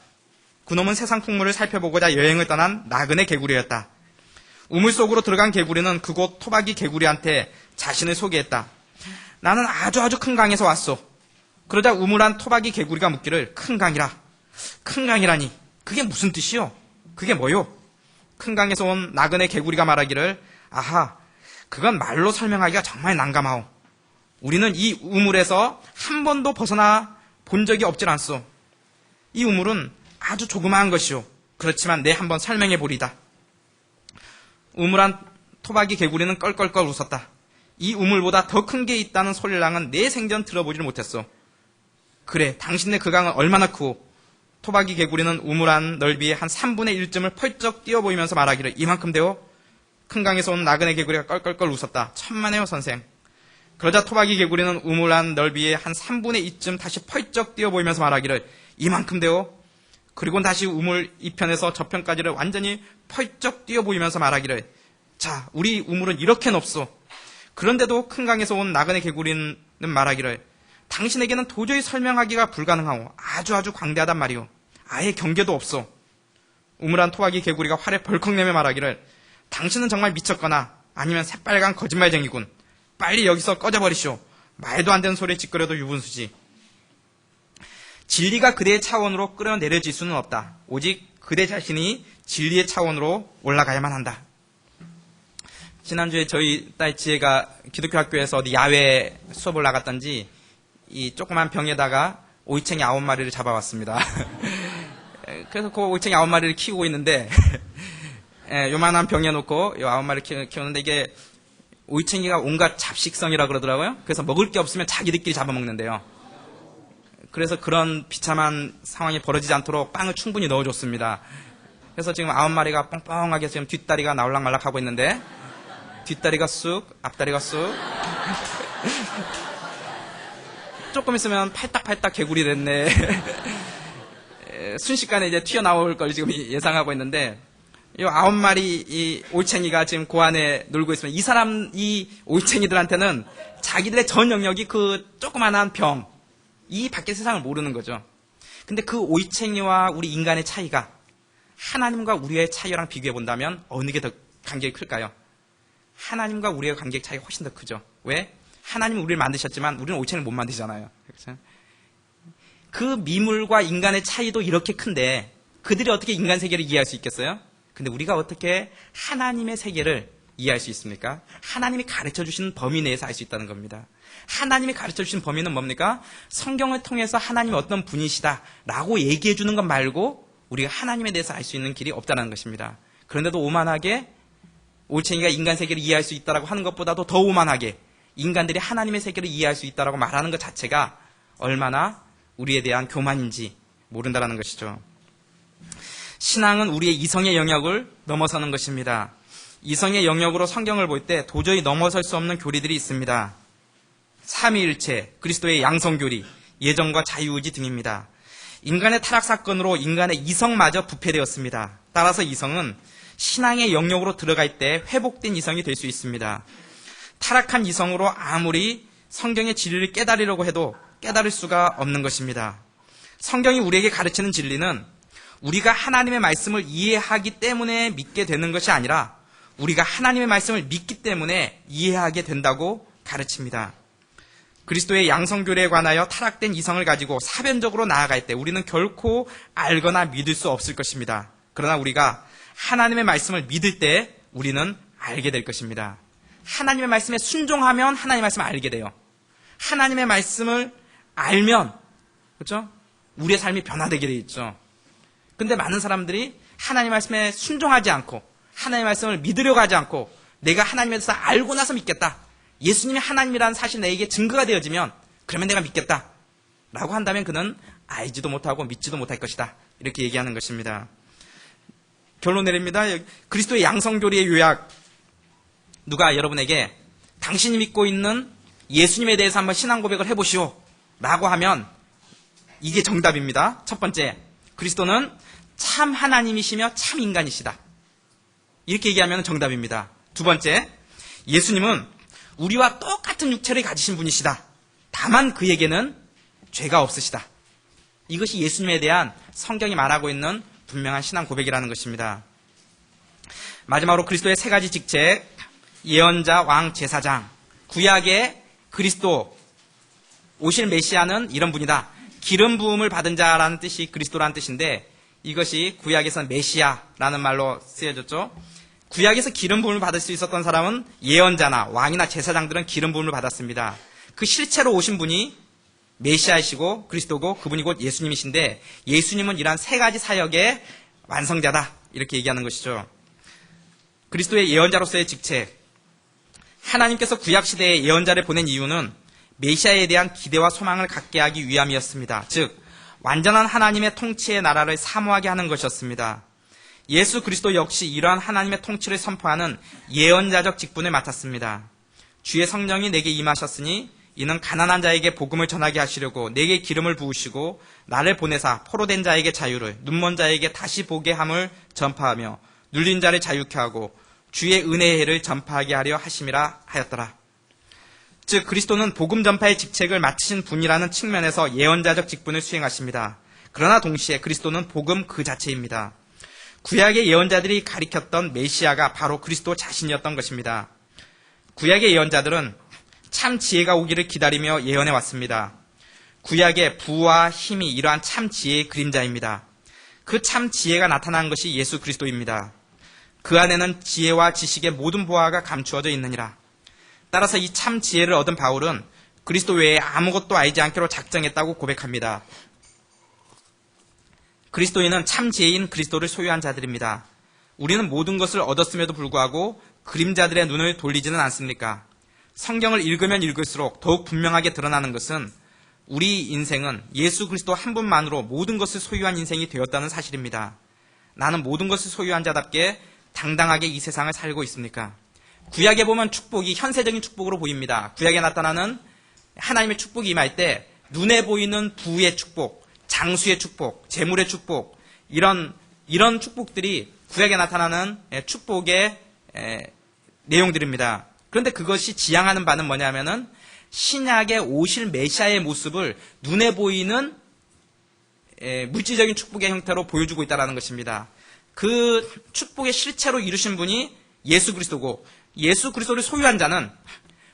S1: 그놈은 세상 풍물을 살펴보고자 여행을 떠난 나그네 개구리였다. 우물 속으로 들어간 개구리는 그곳 토박이 개구리한테 자신을 소개했다. 나는 아주 큰 강에서 왔소. 그러자 우물한 토박이 개구리가 묻기를 큰 강이라. 큰 강이라니 그게 무슨 뜻이요? 그게 뭐요? 큰 강에서 온 나그네 개구리가 말하기를 아하 그건 말로 설명하기가 정말 난감하오. 우리는 이 우물에서 한 번도 벗어나 본 적이 없질 않소. 이 우물은 아주 조그마한 것이오. 그렇지만 내 한번 설명해 보리다. 우물한 토박이 개구리는 껄껄껄 웃었다. 이 우물보다 더 큰 게 있다는 소리랑은 내 생전 들어보지를 못했어. 그래, 당신네 그 강은 얼마나 크오? 토박이 개구리는 우물한 넓이의 한 3분의 1쯤을 펄쩍 뛰어보이면서 말하기를 이만큼 되오? 큰 강에서 온 나그네 개구리가 껄껄껄 웃었다. 천만에요, 선생. 그러자 토박이 개구리는 우물한 넓이의 한 3분의 2쯤 다시 펄쩍 뛰어보이면서 말하기를 이만큼 되오? 그리고 다시 우물 이편에서 저편까지를 완전히 펄쩍 뛰어보이면서 말하기를 자, 우리 우물은 이렇게 높소. 그런데도 큰 강에서 온 나그네 개구리는 말하기를 당신에게는 도저히 설명하기가 불가능하오. 아주 광대하단 말이오. 아예 경계도 없소. 우물한 토박이 개구리가 화를 벌컥 내며 말하기를 당신은 정말 미쳤거나 아니면 새빨간 거짓말쟁이군. 빨리 여기서 꺼져버리시오. 말도 안 되는 소리에 찌끄려도 유분수지. 진리가 그대의 차원으로 끌어내려질 수는 없다. 오직 그대 자신이 진리의 차원으로 올라가야만 한다. 지난주에 저희 딸 지혜가 기독교 학교에서 어디 야외 수업을 나갔던지 이 조그만 병에다가 오이챙이 9마리를 잡아왔습니다. 그래서 그 오이챙이 9마리를 키우고 있는데 요만한 병에 놓고 이 9마리를 키우는데 이게 오이챙이가 온갖 잡식성이라 그러더라고요. 그래서 먹을 게 없으면 자기들끼리 잡아먹는데요. 그래서 그런 비참한 상황이 벌어지지 않도록 빵을 충분히 넣어줬습니다. 그래서 지금 9마리가 뻥뻥하게 지금 뒷다리가 나올락말락 하고 있는데 뒷다리가 쑥, 앞다리가 쑥. 조금 있으면 팔딱팔딱 개구리 됐네. 순식간에 이제 튀어나올 걸 지금 예상하고 있는데 이 9마리 이 올챙이가 지금 그 안에 놀고 있으면 이 올챙이들한테는 자기들의 전 영역이 그 조그만한 병, 이 밖의 세상을 모르는 거죠. 근데 그 올챙이와 우리 인간의 차이가 하나님과 우리의 차이랑 비교해 본다면 어느 게 더 간격이 클까요? 하나님과 우리의 간격 차이가 훨씬 더 크죠. 왜? 하나님은 우리를 만드셨지만 우리는 올챙이를 못 만드잖아요. 그렇죠? 그 미물과 인간의 차이도 이렇게 큰데 그들이 어떻게 인간 세계를 이해할 수 있겠어요? 근데 우리가 어떻게 하나님의 세계를 이해할 수 있습니까? 하나님이 가르쳐 주시는 범위 내에서 알 수 있다는 겁니다. 하나님이 가르쳐 주신 범위는 뭡니까? 성경을 통해서 하나님이 어떤 분이시다라고 얘기해 주는 것 말고 우리가 하나님에 대해서 알 수 있는 길이 없다는 것입니다. 그런데도 오만하게 올챙이가 인간 세계를 이해할 수 있다라고 하는 것보다도 더 오만하게 인간들이 하나님의 세계를 이해할 수 있다라고 말하는 것 자체가 얼마나 우리에 대한 교만인지 모른다라는 것이죠. 신앙은 우리의 이성의 영역을 넘어서는 것입니다. 이성의 영역으로 성경을 볼 때 도저히 넘어설 수 없는 교리들이 있습니다. 삼위일체, 그리스도의 양성교리, 예정과 자유의지 등입니다. 인간의 타락 사건으로 인간의 이성마저 부패되었습니다. 따라서 이성은 신앙의 영역으로 들어갈 때 회복된 이성이 될 수 있습니다. 타락한 이성으로 아무리 성경의 진리를 깨달으려고 해도 깨달을 수가 없는 것입니다. 성경이 우리에게 가르치는 진리는 우리가 하나님의 말씀을 이해하기 때문에 믿게 되는 것이 아니라 우리가 하나님의 말씀을 믿기 때문에 이해하게 된다고 가르칩니다. 그리스도의 양성교리에 관하여 타락된 이성을 가지고 사변적으로 나아갈 때 우리는 결코 알거나 믿을 수 없을 것입니다. 그러나 우리가 하나님의 말씀을 믿을 때 우리는 알게 될 것입니다. 하나님의 말씀에 순종하면 하나님의 말씀을 알게 돼요. 하나님의 말씀을 알면, 그렇죠? 우리의 삶이 변화되게 되어 있죠. 근데 많은 사람들이 하나님의 말씀에 순종하지 않고 하나님의 말씀을 믿으려고 하지 않고 내가 하나님에 대해서 알고 나서 믿겠다. 예수님이 하나님이라는 사실이 내게 증거가 되어지면 그러면 내가 믿겠다. 라고 한다면 그는 알지도 못하고 믿지도 못할 것이다. 이렇게 얘기하는 것입니다. 결론 내립니다. 그리스도의 양성교리의 요약. 누가 여러분에게 당신이 믿고 있는 예수님에 대해서 한번 신앙 고백을 해보시오. 라고 하면 이게 정답입니다. 첫 번째, 그리스도는 참 하나님이시며 참 인간이시다. 이렇게 얘기하면 정답입니다. 두 번째, 예수님은 우리와 똑같은 육체를 가지신 분이시다. 다만 그에게는 죄가 없으시다. 이것이 예수님에 대한 성경이 말하고 있는 분명한 신앙 고백이라는 것입니다. 마지막으로 그리스도의 세 가지 직책, 예언자, 왕, 제사장. 구약의 그리스도, 오실 메시아는 이런 분이다. 기름 부음을 받은 자라는 뜻이 그리스도라는 뜻인데 이것이 구약에서는 메시아라는 말로 쓰여졌죠. 구약에서 기름 부음을 받을 수 있었던 사람은 예언자나 왕이나 제사장들은 기름 부음을 받았습니다. 그 실체로 오신 분이 메시아이시고 그리스도고 그분이 곧 예수님이신데 예수님은 이러한 세 가지 사역의 완성자다. 이렇게 얘기하는 것이죠. 그리스도의 예언자로서의 직책. 하나님께서 구약시대에 예언자를 보낸 이유는 메시아에 대한 기대와 소망을 갖게 하기 위함이었습니다. 즉 완전한 하나님의 통치의 나라를 사모하게 하는 것이었습니다. 예수 그리스도 역시 이러한 하나님의 통치를 선포하는 예언자적 직분을 맡았습니다. 주의 성령이 내게 임하셨으니 이는 가난한 자에게 복음을 전하게 하시려고 내게 기름을 부으시고 나를 보내사 포로된 자에게 자유를 눈먼 자에게 다시 보게 함을 전파하며 눌린 자를 자유케 하고 주의 은혜의 해를 전파하게 하려 하심이라 하였더라. 즉 그리스도는 복음 전파의 직책을 맡으신 분이라는 측면에서 예언자적 직분을 수행하십니다. 그러나 동시에 그리스도는 복음 그 자체입니다. 구약의 예언자들이 가리켰던 메시아가 바로 그리스도 자신이었던 것입니다. 구약의 예언자들은 참 지혜가 오기를 기다리며 예언해 왔습니다. 구약의 부와 힘이 이러한 참 지혜의 그림자입니다. 그 참 지혜가 나타난 것이 예수 그리스도입니다. 그 안에는 지혜와 지식의 모든 보화가 감추어져 있느니라. 따라서 이 참 지혜를 얻은 바울은 그리스도 외에 아무것도 알지 않기로 작정했다고 고백합니다. 그리스도인은 참 지혜인 그리스도를 소유한 자들입니다. 우리는 모든 것을 얻었음에도 불구하고 그림자들의 눈을 돌리지는 않습니까? 성경을 읽으면 읽을수록 더욱 분명하게 드러나는 것은 우리 인생은 예수 그리스도 한 분만으로 모든 것을 소유한 인생이 되었다는 사실입니다. 나는 모든 것을 소유한 자답게 당당하게 이 세상을 살고 있습니까? 구약에 보면 축복이 현세적인 축복으로 보입니다. 구약에 나타나는 하나님의 축복이 임할 때 눈에 보이는 부의 축복, 장수의 축복, 재물의 축복 이런 축복들이 구약에 나타나는 축복의 내용들입니다. 그런데 그것이 지향하는 바는 뭐냐면은 신약에 오실 메시아의 모습을 눈에 보이는 물질적인 축복의 형태로 보여주고 있다는 것입니다. 그 축복의 실체로 이루신 분이 예수 그리스도고 예수 그리스도를 소유한 자는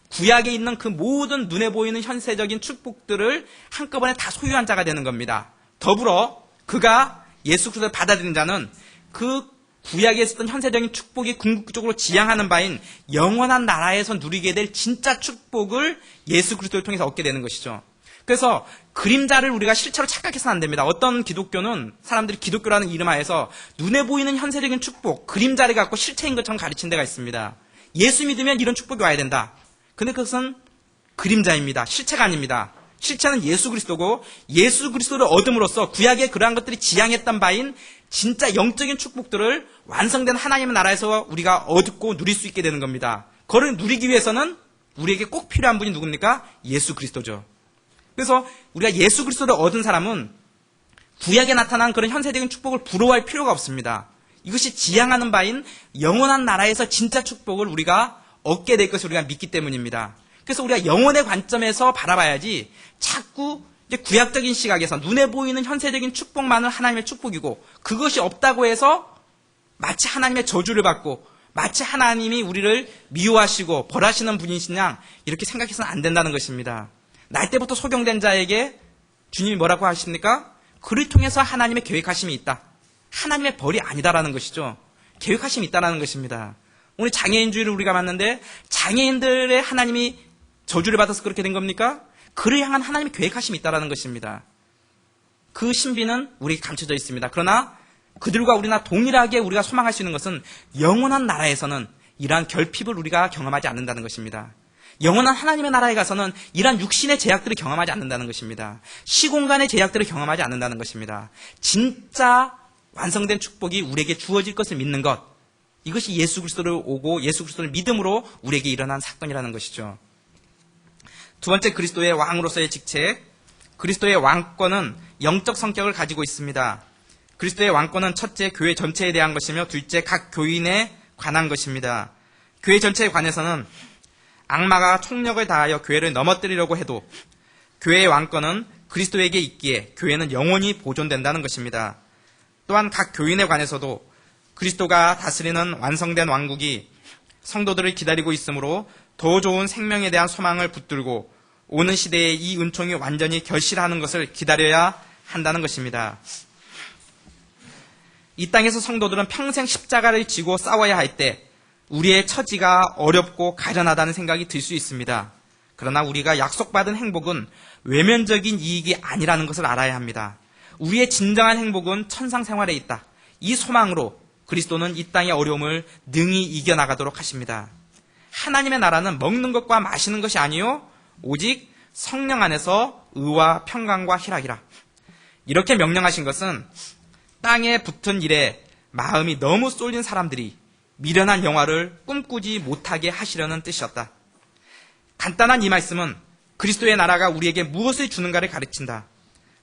S1: 구약에 있는 그 모든 눈에 보이는 현세적인 축복들을 한꺼번에 다 소유한 자가 되는 겁니다. 더불어 그가 예수 그리스도를 받아들인 자는 그 구약에 있었던 현세적인 축복이 궁극적으로 지향하는 바인 영원한 나라에서 누리게 될 진짜 축복을 예수 그리스도를 통해서 얻게 되는 것이죠. 그래서 그림자를 우리가 실체로 착각해서는 안 됩니다. 어떤 기독교는 사람들이 기독교라는 이름 하에서 눈에 보이는 현세적인 축복, 그림자를 갖고 실체인 것처럼 가르친 데가 있습니다. 예수 믿으면 이런 축복이 와야 된다. 근데 그것은 그림자입니다. 실체가 아닙니다. 실체는 예수 그리스도고 예수 그리스도를 얻음으로써 구약에 그러한 것들이 지향했던 바인 진짜 영적인 축복들을 완성된 하나님의 나라에서 우리가 얻고 누릴 수 있게 되는 겁니다. 그걸 누리기 위해서는 우리에게 꼭 필요한 분이 누굽니까? 예수 그리스도죠. 그래서 우리가 예수 그리스도를 얻은 사람은 구약에 나타난 그런 현세적인 축복을 부러워할 필요가 없습니다. 이것이 지향하는 바인 영원한 나라에서 진짜 축복을 우리가 얻게 될 것을 우리가 믿기 때문입니다. 그래서 우리가 영혼의 관점에서 바라봐야지 자꾸 이제 구약적인 시각에서 눈에 보이는 현세적인 축복만은 하나님의 축복이고 그것이 없다고 해서 마치 하나님의 저주를 받고 마치 하나님이 우리를 미워하시고 벌하시는 분이신 양 이렇게 생각해서는 안 된다는 것입니다. 날 때부터 소경된 자에게 주님이 뭐라고 하십니까? 그를 통해서 하나님의 계획하심이 있다. 하나님의 벌이 아니다라는 것이죠. 계획하심이 있다라는 것입니다. 오늘 장애인주의를 우리가 봤는데 장애인들의 하나님이 저주를 받아서 그렇게 된 겁니까? 그를 향한 하나님의 계획하심이 있다라는 것입니다. 그 신비는 우리에게 감춰져 있습니다. 그러나 그들과 우리나 동일하게 우리가 소망할 수 있는 것은 영원한 나라에서는 이러한 결핍을 우리가 경험하지 않는다는 것입니다. 영원한 하나님의 나라에 가서는 이러한 육신의 제약들을 경험하지 않는다는 것입니다. 시공간의 제약들을 경험하지 않는다는 것입니다. 진짜 완성된 축복이 우리에게 주어질 것을 믿는 것, 이것이 예수 그리스도를 오고 예수 그리스도를 믿음으로 우리에게 일어난 사건이라는 것이죠. 두 번째, 그리스도의 왕으로서의 직책. 그리스도의 왕권은 영적 성격을 가지고 있습니다. 그리스도의 왕권은 첫째, 교회 전체에 대한 것이며 둘째, 각 교인에 관한 것입니다. 교회 전체에 관해서는 악마가 총력을 다하여 교회를 넘어뜨리려고 해도 교회의 왕권은 그리스도에게 있기에 교회는 영원히 보존된다는 것입니다. 또한 각 교인에 관해서도 그리스도가 다스리는 완성된 왕국이 성도들을 기다리고 있으므로 더 좋은 생명에 대한 소망을 붙들고 오는 시대에 이 은총이 완전히 결실하는 것을 기다려야 한다는 것입니다. 이 땅에서 성도들은 평생 십자가를 지고 싸워야 할 때 우리의 처지가 어렵고 가련하다는 생각이 들 수 있습니다. 그러나 우리가 약속받은 행복은 외면적인 이익이 아니라는 것을 알아야 합니다. 우리의 진정한 행복은 천상 생활에 있다. 이 소망으로 그리스도는 이 땅의 어려움을 능히 이겨나가도록 하십니다. 하나님의 나라는 먹는 것과 마시는 것이 아니요 오직 성령 안에서 의와 평강과 희락이라. 이렇게 명령하신 것은 땅에 붙은 일에 마음이 너무 쏠린 사람들이 미련한 영화를 꿈꾸지 못하게 하시려는 뜻이었다. 간단한 이 말씀은 그리스도의 나라가 우리에게 무엇을 주는가를 가르친다.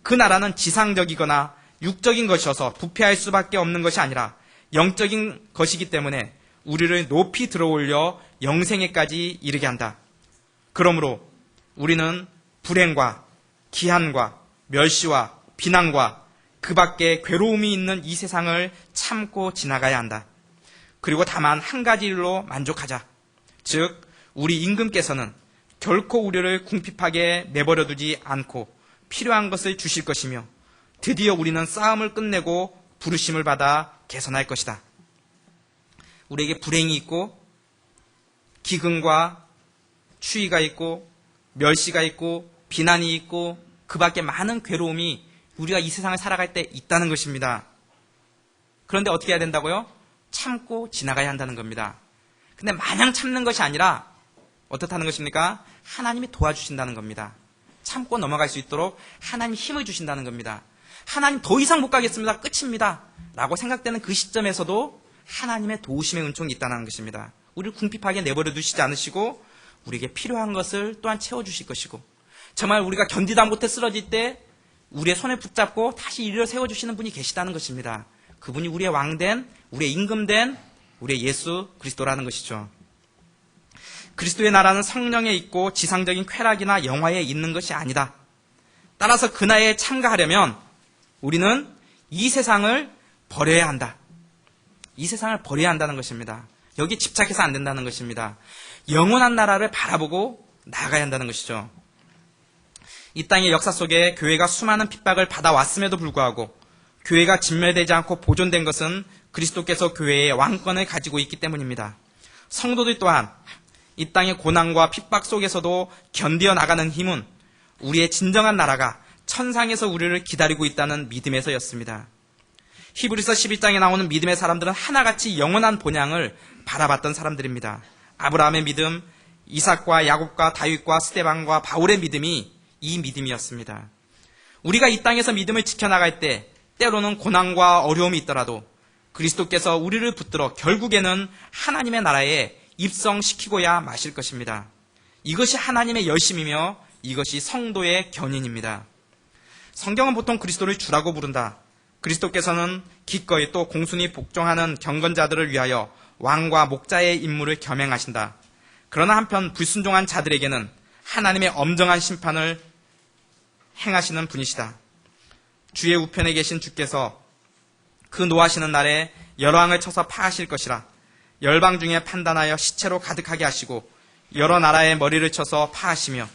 S1: 그 나라는 지상적이거나 육적인 것이어서 부패할 수밖에 없는 것이 아니라 영적인 것이기 때문에 우리를 높이 들어올려 영생에까지 이르게 한다. 그러므로 우리는 불행과 기한과 멸시와 비난과 그 밖에 괴로움이 있는 이 세상을 참고 지나가야 한다. 그리고 다만 한 가지 일로 만족하자. 즉 우리 임금께서는 결코 우리를 궁핍하게 내버려두지 않고 필요한 것을 주실 것이며 드디어 우리는 싸움을 끝내고 부르심을 받아 개선할 것이다. 우리에게 불행이 있고 기근과 추위가 있고 멸시가 있고 비난이 있고 그 밖에 많은 괴로움이 우리가 이 세상을 살아갈 때 있다는 것입니다. 그런데 어떻게 해야 된다고요? 참고 지나가야 한다는 겁니다. 근데 마냥 참는 것이 아니라 어떻다는 것입니까? 하나님이 도와주신다는 겁니다. 참고 넘어갈 수 있도록 하나님 힘을 주신다는 겁니다. 하나님 더 이상 못 가겠습니다. 끝입니다. 라고 생각되는 그 시점에서도 하나님의 도우심의 은총이 있다는 것입니다. 우리를 궁핍하게 내버려 두시지 않으시고 우리에게 필요한 것을 또한 채워주실 것이고 정말 우리가 견디다 못해 쓰러질 때 우리의 손을 붙잡고 다시 일으켜 세워주시는 분이 계시다는 것입니다. 그분이 우리의 왕된, 우리의 임금된 우리의 예수 그리스도라는 것이죠. 그리스도의 나라는 성령에 있고 지상적인 쾌락이나 영화에 있는 것이 아니다. 따라서 그 나라에 참가하려면 우리는 이 세상을 버려야 한다. 이 세상을 버려야 한다는 것입니다. 여기 집착해서 안 된다는 것입니다. 영원한 나라를 바라보고 나아가야 한다는 것이죠. 이 땅의 역사 속에 교회가 수많은 핍박을 받아왔음에도 불구하고 교회가 진멸되지 않고 보존된 것은 그리스도께서 교회의 왕권을 가지고 있기 때문입니다. 성도들 또한 이 땅의 고난과 핍박 속에서도 견디어 나가는 힘은 우리의 진정한 나라가 천상에서 우리를 기다리고 있다는 믿음에서였습니다. 히브리서 12장에 나오는 믿음의 사람들은 하나같이 영원한 본향을 바라봤던 사람들입니다. 아브라함의 믿음, 이삭과 야곱과 다윗과 스데반과 바울의 믿음이 이 믿음이었습니다. 우리가 이 땅에서 믿음을 지켜나갈 때 때로는 고난과 어려움이 있더라도 그리스도께서 우리를 붙들어 결국에는 하나님의 나라에 입성시키고야 마실 것입니다. 이것이 하나님의 열심이며 이것이 성도의 견인입니다. 성경은 보통 그리스도를 주라고 부른다. 그리스도께서는 기꺼이 또 공순히 복종하는 경건자들을 위하여 왕과 목자의 임무를 겸행하신다. 그러나 한편 불순종한 자들에게는 하나님의 엄정한 심판을 행하시는 분이시다. 주의 우편에 계신 주께서 그 노하시는 날에 열왕을 쳐서 파하실 것이라. 열방 중에 판단하여 시체로 가득하게 하시고 여러 나라의 머리를 쳐서 파하시며.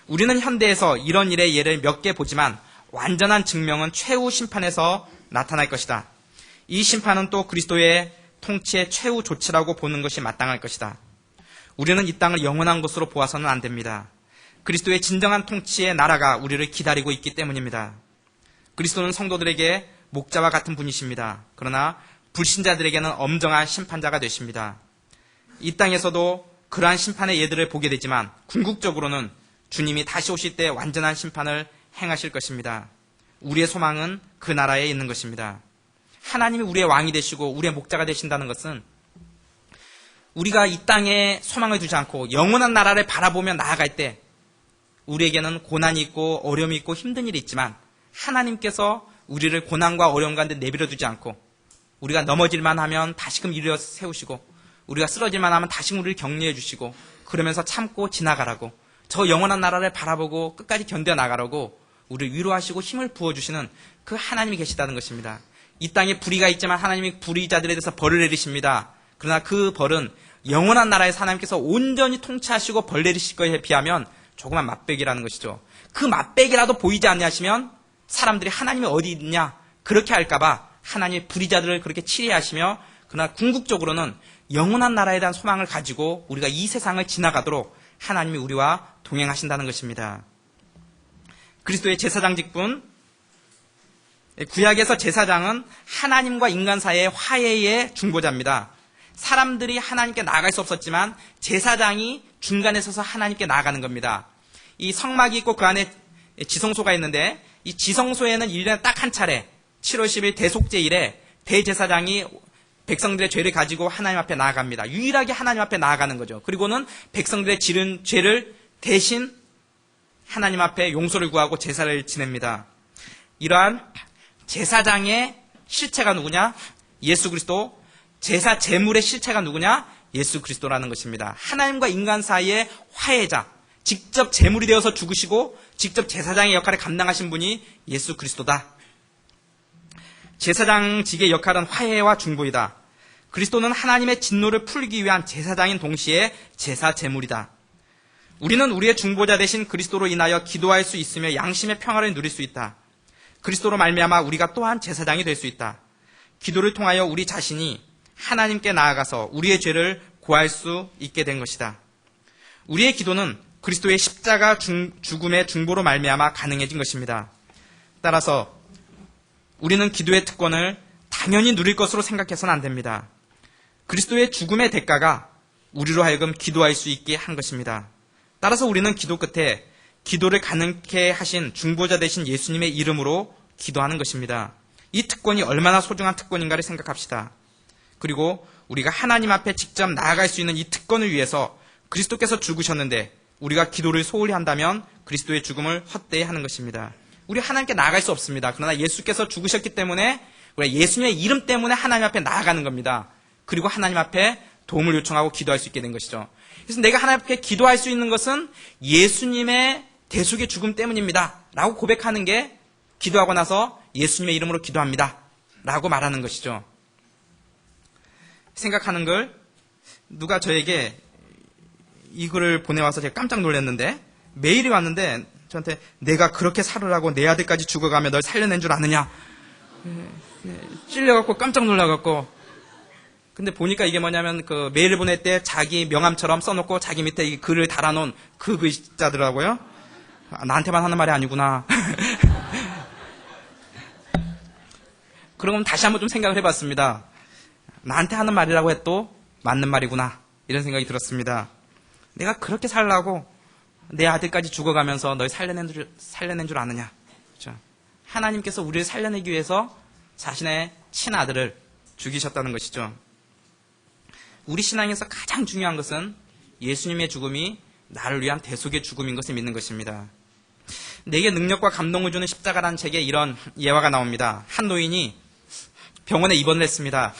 S1: 우리는 현대에서 이런 일의 예를 몇 개 보지만 완전한 증명은 최후 심판에서 나타날 것이다. 이 심판은 또 그리스도의 통치의 최후 조치라고 보는 것이 마땅할 것이다. 우리는 이 땅을 영원한 것으로 보아서는 안 됩니다. 그리스도의 진정한 통치의 나라가 우리를 기다리고 있기 때문입니다. 그리스도는 성도들에게 목자와 같은 분이십니다. 그러나 불신자들에게는 엄정한 심판자가 되십니다. 이 땅에서도 그러한 심판의 예들을 보게 되지만 궁극적으로는 주님이 다시 오실 때 완전한 심판을 행하실 것입니다. 우리의 소망은 그 나라에 있는 것입니다. 하나님이 우리의 왕이 되시고 우리의 목자가 되신다는 것은 우리가 이 땅에 소망을 두지 않고 영원한 나라를 바라보며 나아갈 때 우리에게는 고난이 있고 어려움이 있고 힘든 일이 있지만 하나님께서 우리를 고난과 어려움 가운데 내버려 두지 않고 우리가 넘어질만 하면 다시금 일으켜 세우시고 우리가 쓰러질만 하면 다시금 우리를 격려해 주시고 그러면서 참고 지나가라고 저 영원한 나라를 바라보고 끝까지 견뎌 나가라고 우리를 위로하시고 힘을 부어주시는 그 하나님이 계시다는 것입니다. 이 땅에 불의가 있지만 하나님이 불의자들에 대해서 벌을 내리십니다. 그러나 그 벌은 영원한 나라에서 하나님께서 온전히 통치하시고 벌 내리실 것에 비하면 조그만 맛배기라는 것이죠. 그 맛배기라도 보이지 않냐시면 사람들이 하나님이 어디 있냐 그렇게 할까봐 하나님이 불의자들을 그렇게 치리하시며 그러나 궁극적으로는 영원한 나라에 대한 소망을 가지고 우리가 이 세상을 지나가도록 하나님이 우리와 동행하신다는 것입니다. 그리스도의 제사장 직분, 구약에서 제사장은 하나님과 인간 사이의 화해의 중보자입니다. 사람들이 하나님께 나아갈 수 없었지만 제사장이 중간에 서서 하나님께 나아가는 겁니다. 이 성막이 있고 그 안에 지성소가 있는데 이 지성소에는 1년에 딱 한 차례 7월 10일 대속제일에 대제사장이 백성들의 죄를 가지고 하나님 앞에 나아갑니다. 유일하게 하나님 앞에 나아가는 거죠. 그리고는 백성들의 지른 죄를 대신 하나님 앞에 용서를 구하고 제사를 지냅니다. 이러한 제사장의 실체가 누구냐? 예수 그리스도. 제사 제물의 실체가 누구냐? 예수 그리스도라는 것입니다. 하나님과 인간 사이의 화해자, 직접 제물이 되어서 죽으시고 직접 제사장의 역할을 감당하신 분이 예수 그리스도다. 제사장직의 역할은 화해와 중보이다. 그리스도는 하나님의 진노를 풀기 위한 제사장인 동시에 제사 제물이다. 우리는 우리의 중보자 되신 그리스도로 인하여 기도할 수 있으며 양심의 평화를 누릴 수 있다. 그리스도로 말미암아 우리가 또한 제사장이 될 수 있다. 기도를 통하여 우리 자신이 하나님께 나아가서 우리의 죄를 고할 수 있게 된 것이다. 우리의 기도는 그리스도의 십자가 죽음의 중보로 말미암아 가능해진 것입니다. 따라서 우리는 기도의 특권을 당연히 누릴 것으로 생각해서는 안 됩니다. 그리스도의 죽음의 대가가 우리로 하여금 기도할 수 있게 한 것입니다. 따라서 우리는 기도 끝에 기도를 가능케 하신 중보자 되신 예수님의 이름으로 기도하는 것입니다. 이 특권이 얼마나 소중한 특권인가를 생각합시다. 그리고 우리가 하나님 앞에 직접 나아갈 수 있는 이 특권을 위해서 그리스도께서 죽으셨는데 우리가 기도를 소홀히 한다면 그리스도의 죽음을 헛되이 하는 것입니다. 우리 하나님께 나아갈 수 없습니다. 그러나 예수께서 죽으셨기 때문에 우리가 예수님의 이름 때문에 하나님 앞에 나아가는 겁니다. 그리고 하나님 앞에 도움을 요청하고 기도할 수 있게 된 것이죠. 그래서 내가 하나님 앞에 기도할 수 있는 것은 예수님의 대속의 죽음 때문입니다. 라고 고백하는 게 기도하고 나서 예수님의 이름으로 기도합니다. 라고 말하는 것이죠. 생각하는 걸 누가 저에게 이 글을 보내와서 제가 깜짝 놀랐는데 메일이 왔는데 저한테 내가 그렇게 살으라고 내 아들까지 죽어가며 널 살려낸 줄 아느냐. 찔려갖고 깜짝 놀라갖고. 근데 보니까 이게 뭐냐면 그 메일을 보낼 때 자기 명함처럼 써놓고 자기 밑에 이 글을 달아놓은 그 글자더라고요. 나한테만 하는 말이 아니구나. 그럼 다시 한번 좀 생각을 해봤습니다. 나한테 하는 말이라고 해도 맞는 말이구나. 이런 생각이 들었습니다. 내가 그렇게 살라고 내 아들까지 죽어가면서 널 살려낸 줄 아느냐. 그렇죠? 하나님께서 우리를 살려내기 위해서 자신의 친아들을 죽이셨다는 것이죠. 우리 신앙에서 가장 중요한 것은 예수님의 죽음이 나를 위한 대속의 죽음인 것을 믿는 것입니다. 내게 능력과 감동을 주는 십자가라는 책에 이런 예화가 나옵니다. 한 노인이 병원에 입원을 했습니다.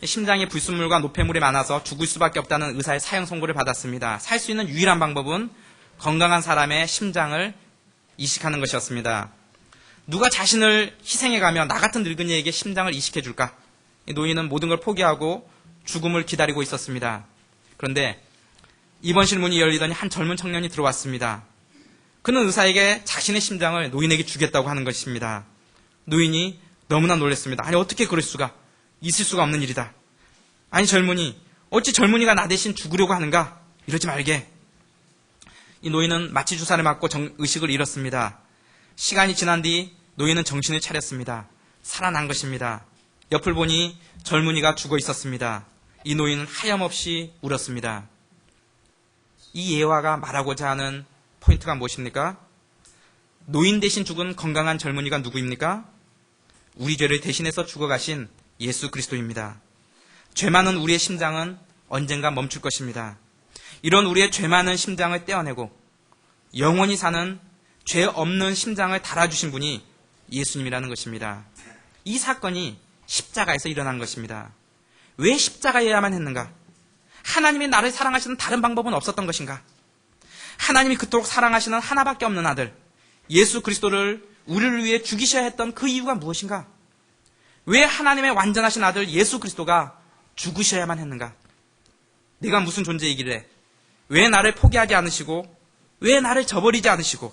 S1: 심장에 불순물과 노폐물이 많아서 죽을 수밖에 없다는 의사의 사형 선고를 받았습니다. 살 수 있는 유일한 방법은 건강한 사람의 심장을 이식하는 것이었습니다. 누가 자신을 희생해가며 나 같은 늙은이에게 심장을 이식해줄까? 이 노인은 모든 걸 포기하고 죽음을 기다리고 있었습니다. 그런데 입원실 문이 열리더니 한 젊은 청년이 들어왔습니다. 그는 의사에게 자신의 심장을 노인에게 주겠다고 하는 것입니다. 노인이 너무나 놀랐습니다. 아니 어떻게 그럴 수가? 있을 수가 없는 일이다. 아니 젊은이, 어찌 젊은이가 나 대신 죽으려고 하는가? 이러지 말게. 이 노인은 마취 주사를 맞고 의식을 잃었습니다. 시간이 지난 뒤 노인은 정신을 차렸습니다. 살아난 것입니다. 옆을 보니 젊은이가 죽어 있었습니다. 이 노인은 하염없이 울었습니다. 이 예화가 말하고자 하는 포인트가 무엇입니까? 노인 대신 죽은 건강한 젊은이가 누구입니까? 우리 죄를 대신해서 죽어가신 예수 그리스도입니다. 죄 많은 우리의 심장은 언젠가 멈출 것입니다. 이런 우리의 죄 많은 심장을 떼어내고 영원히 사는 죄 없는 심장을 달아주신 분이 예수님이라는 것입니다. 이 사건이 십자가에서 일어난 것입니다. 왜 십자가여야만 했는가? 하나님이 나를 사랑하시는 다른 방법은 없었던 것인가? 하나님이 그토록 사랑하시는 하나밖에 없는 아들 예수 그리스도를 우리를 위해 죽이셔야 했던 그 이유가 무엇인가? 왜 하나님의 완전하신 아들 예수 그리스도가 죽으셔야만 했는가? 내가 무슨 존재이길래 왜 나를 포기하지 않으시고 왜 나를 저버리지 않으시고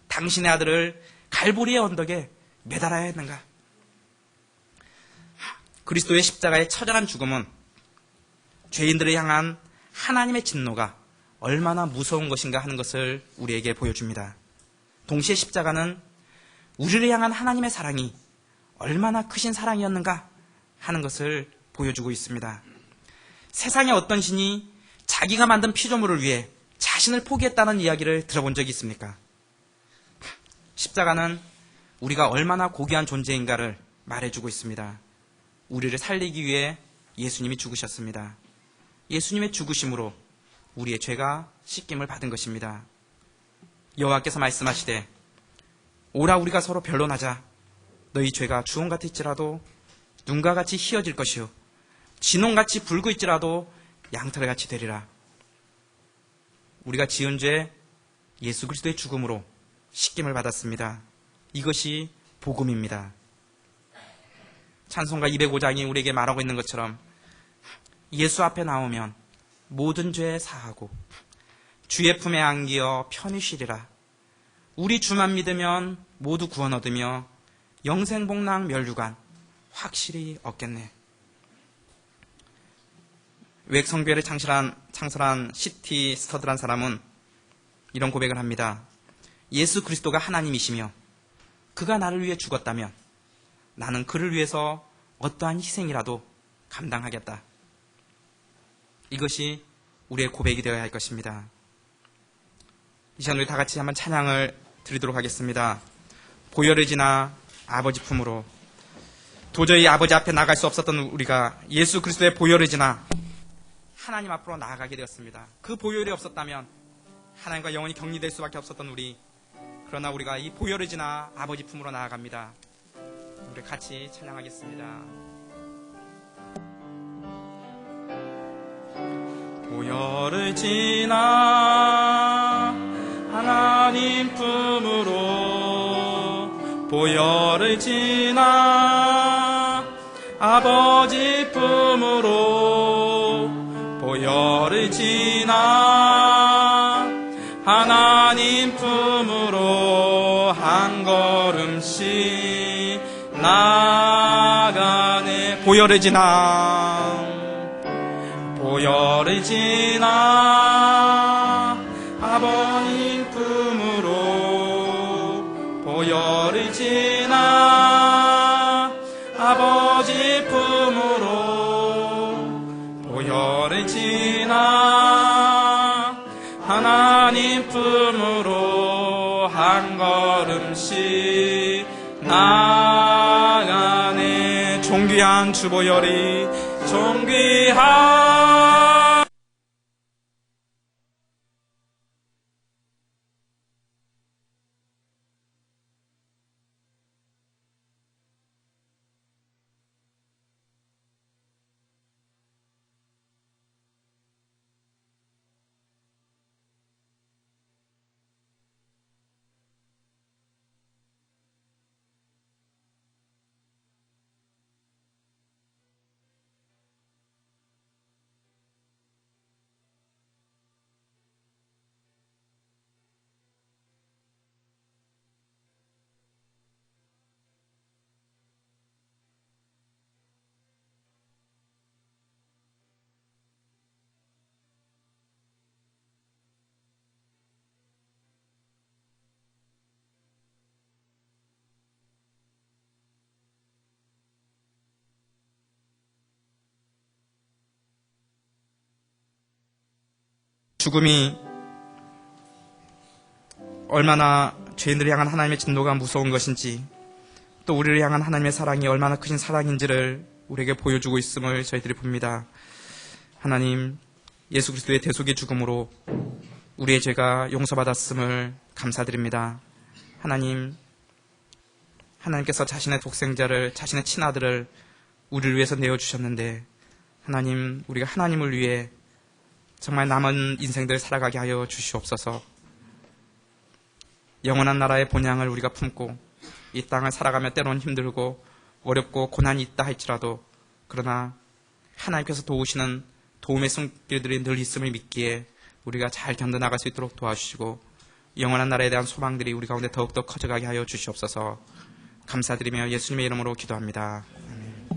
S1: 당신의 아들을 갈보리의 언덕에 매달아야 했는가? 그리스도의 십자가의 처절한 죽음은 죄인들을 향한 하나님의 진노가 얼마나 무서운 것인가 하는 것을 우리에게 보여줍니다. 동시에 십자가는 우리를 향한 하나님의 사랑이 얼마나 크신 사랑이었는가 하는 것을 보여주고 있습니다. 세상에 어떤 신이 자기가 만든 피조물을 위해 자신을 포기했다는 이야기를 들어본 적이 있습니까? 십자가는 우리가 얼마나 고귀한 존재인가를 말해주고 있습니다. 우리를 살리기 위해 예수님이 죽으셨습니다. 예수님의 죽으심으로 우리의 죄가 씻김을 받은 것입니다. 여호와께서 말씀하시되 오라 우리가 서로 변론하자. 너희 죄가 주홍같을지라도 눈과 같이 희어질 것이요 진홍같이 붉을지라도 양털같이 되리라. 우리가 지은 죄 예수 그리스도의 죽음으로 씻김을 받았습니다. 이것이 복음입니다. 찬송가 205장이 우리에게 말하고 있는 것처럼 예수 앞에 나오면 모든 죄 사하고 주의 품에 안기어 편히 쉬리라. 우리 주만 믿으면 모두 구원 얻으며 영생복락 멸류관 확실히 얻겠네. 외국 성교회를 창설한 C.T. 스터드란 사람은 이런 고백을 합니다. 예수 그리스도가 하나님이시며 그가 나를 위해 죽었다면 나는 그를 위해서 어떠한 희생이라도 감당하겠다. 이것이 우리의 고백이 되어야 할 것입니다. 이 시간 우리 다 같이 한번 찬양을 드리도록 하겠습니다. 보혈을 지나 아버지 품으로. 도저히 아버지 앞에 나갈 수 없었던 우리가 예수 그리스도의 보혈을 지나 하나님 앞으로 나아가게 되었습니다. 그 보혈이 없었다면 하나님과 영원히 격리될 수밖에 없었던 우리. 그러나 우리가 이 보혈을 지나 아버지 품으로 나아갑니다. 우리 같이 찬양하겠습니다. 보혈을 지나 하나님 품으로 보혈을 지나 아버지 품으로 보혈을 지나 하나님 하나님 품으로 한 걸음씩 나가네. 보혈을 지나 아버님 품으로 보혈을 지나 아버지 품으로 보혈을 지나 하나님 품으로 한 걸음씩 나가네. 존귀한 주보혈이 존귀한 죽음이 얼마나 죄인들을 향한 하나님의 진노가 무서운 것인지, 또 우리를 향한 하나님의 사랑이 얼마나 크신 사랑인지를 우리에게 보여주고 있음을 저희들이 봅니다. 하나님, 예수 그리스도의 대속의 죽음으로 우리의 죄가 용서받았음을 감사드립니다. 하나님께서 자신의 독생자를, 자신의 친아들을 우리를 위해서 내어주셨는데, 하나님, 우리가 하나님을 위해 정말 남은 인생들을 살아가게 하여 주시옵소서. 영원한 나라의 본향을 우리가 품고 이 땅을 살아가며 때로는 힘들고 어렵고 고난이 있다 할지라도, 그러나 하나님께서 도우시는 도움의 손길들이 늘 있음을 믿기에 우리가 잘 견뎌나갈 수 있도록 도와주시고, 영원한 나라에 대한 소망들이 우리 가운데 더욱더 커져가게 하여 주시옵소서. 감사드리며 예수님의 이름으로 기도합니다.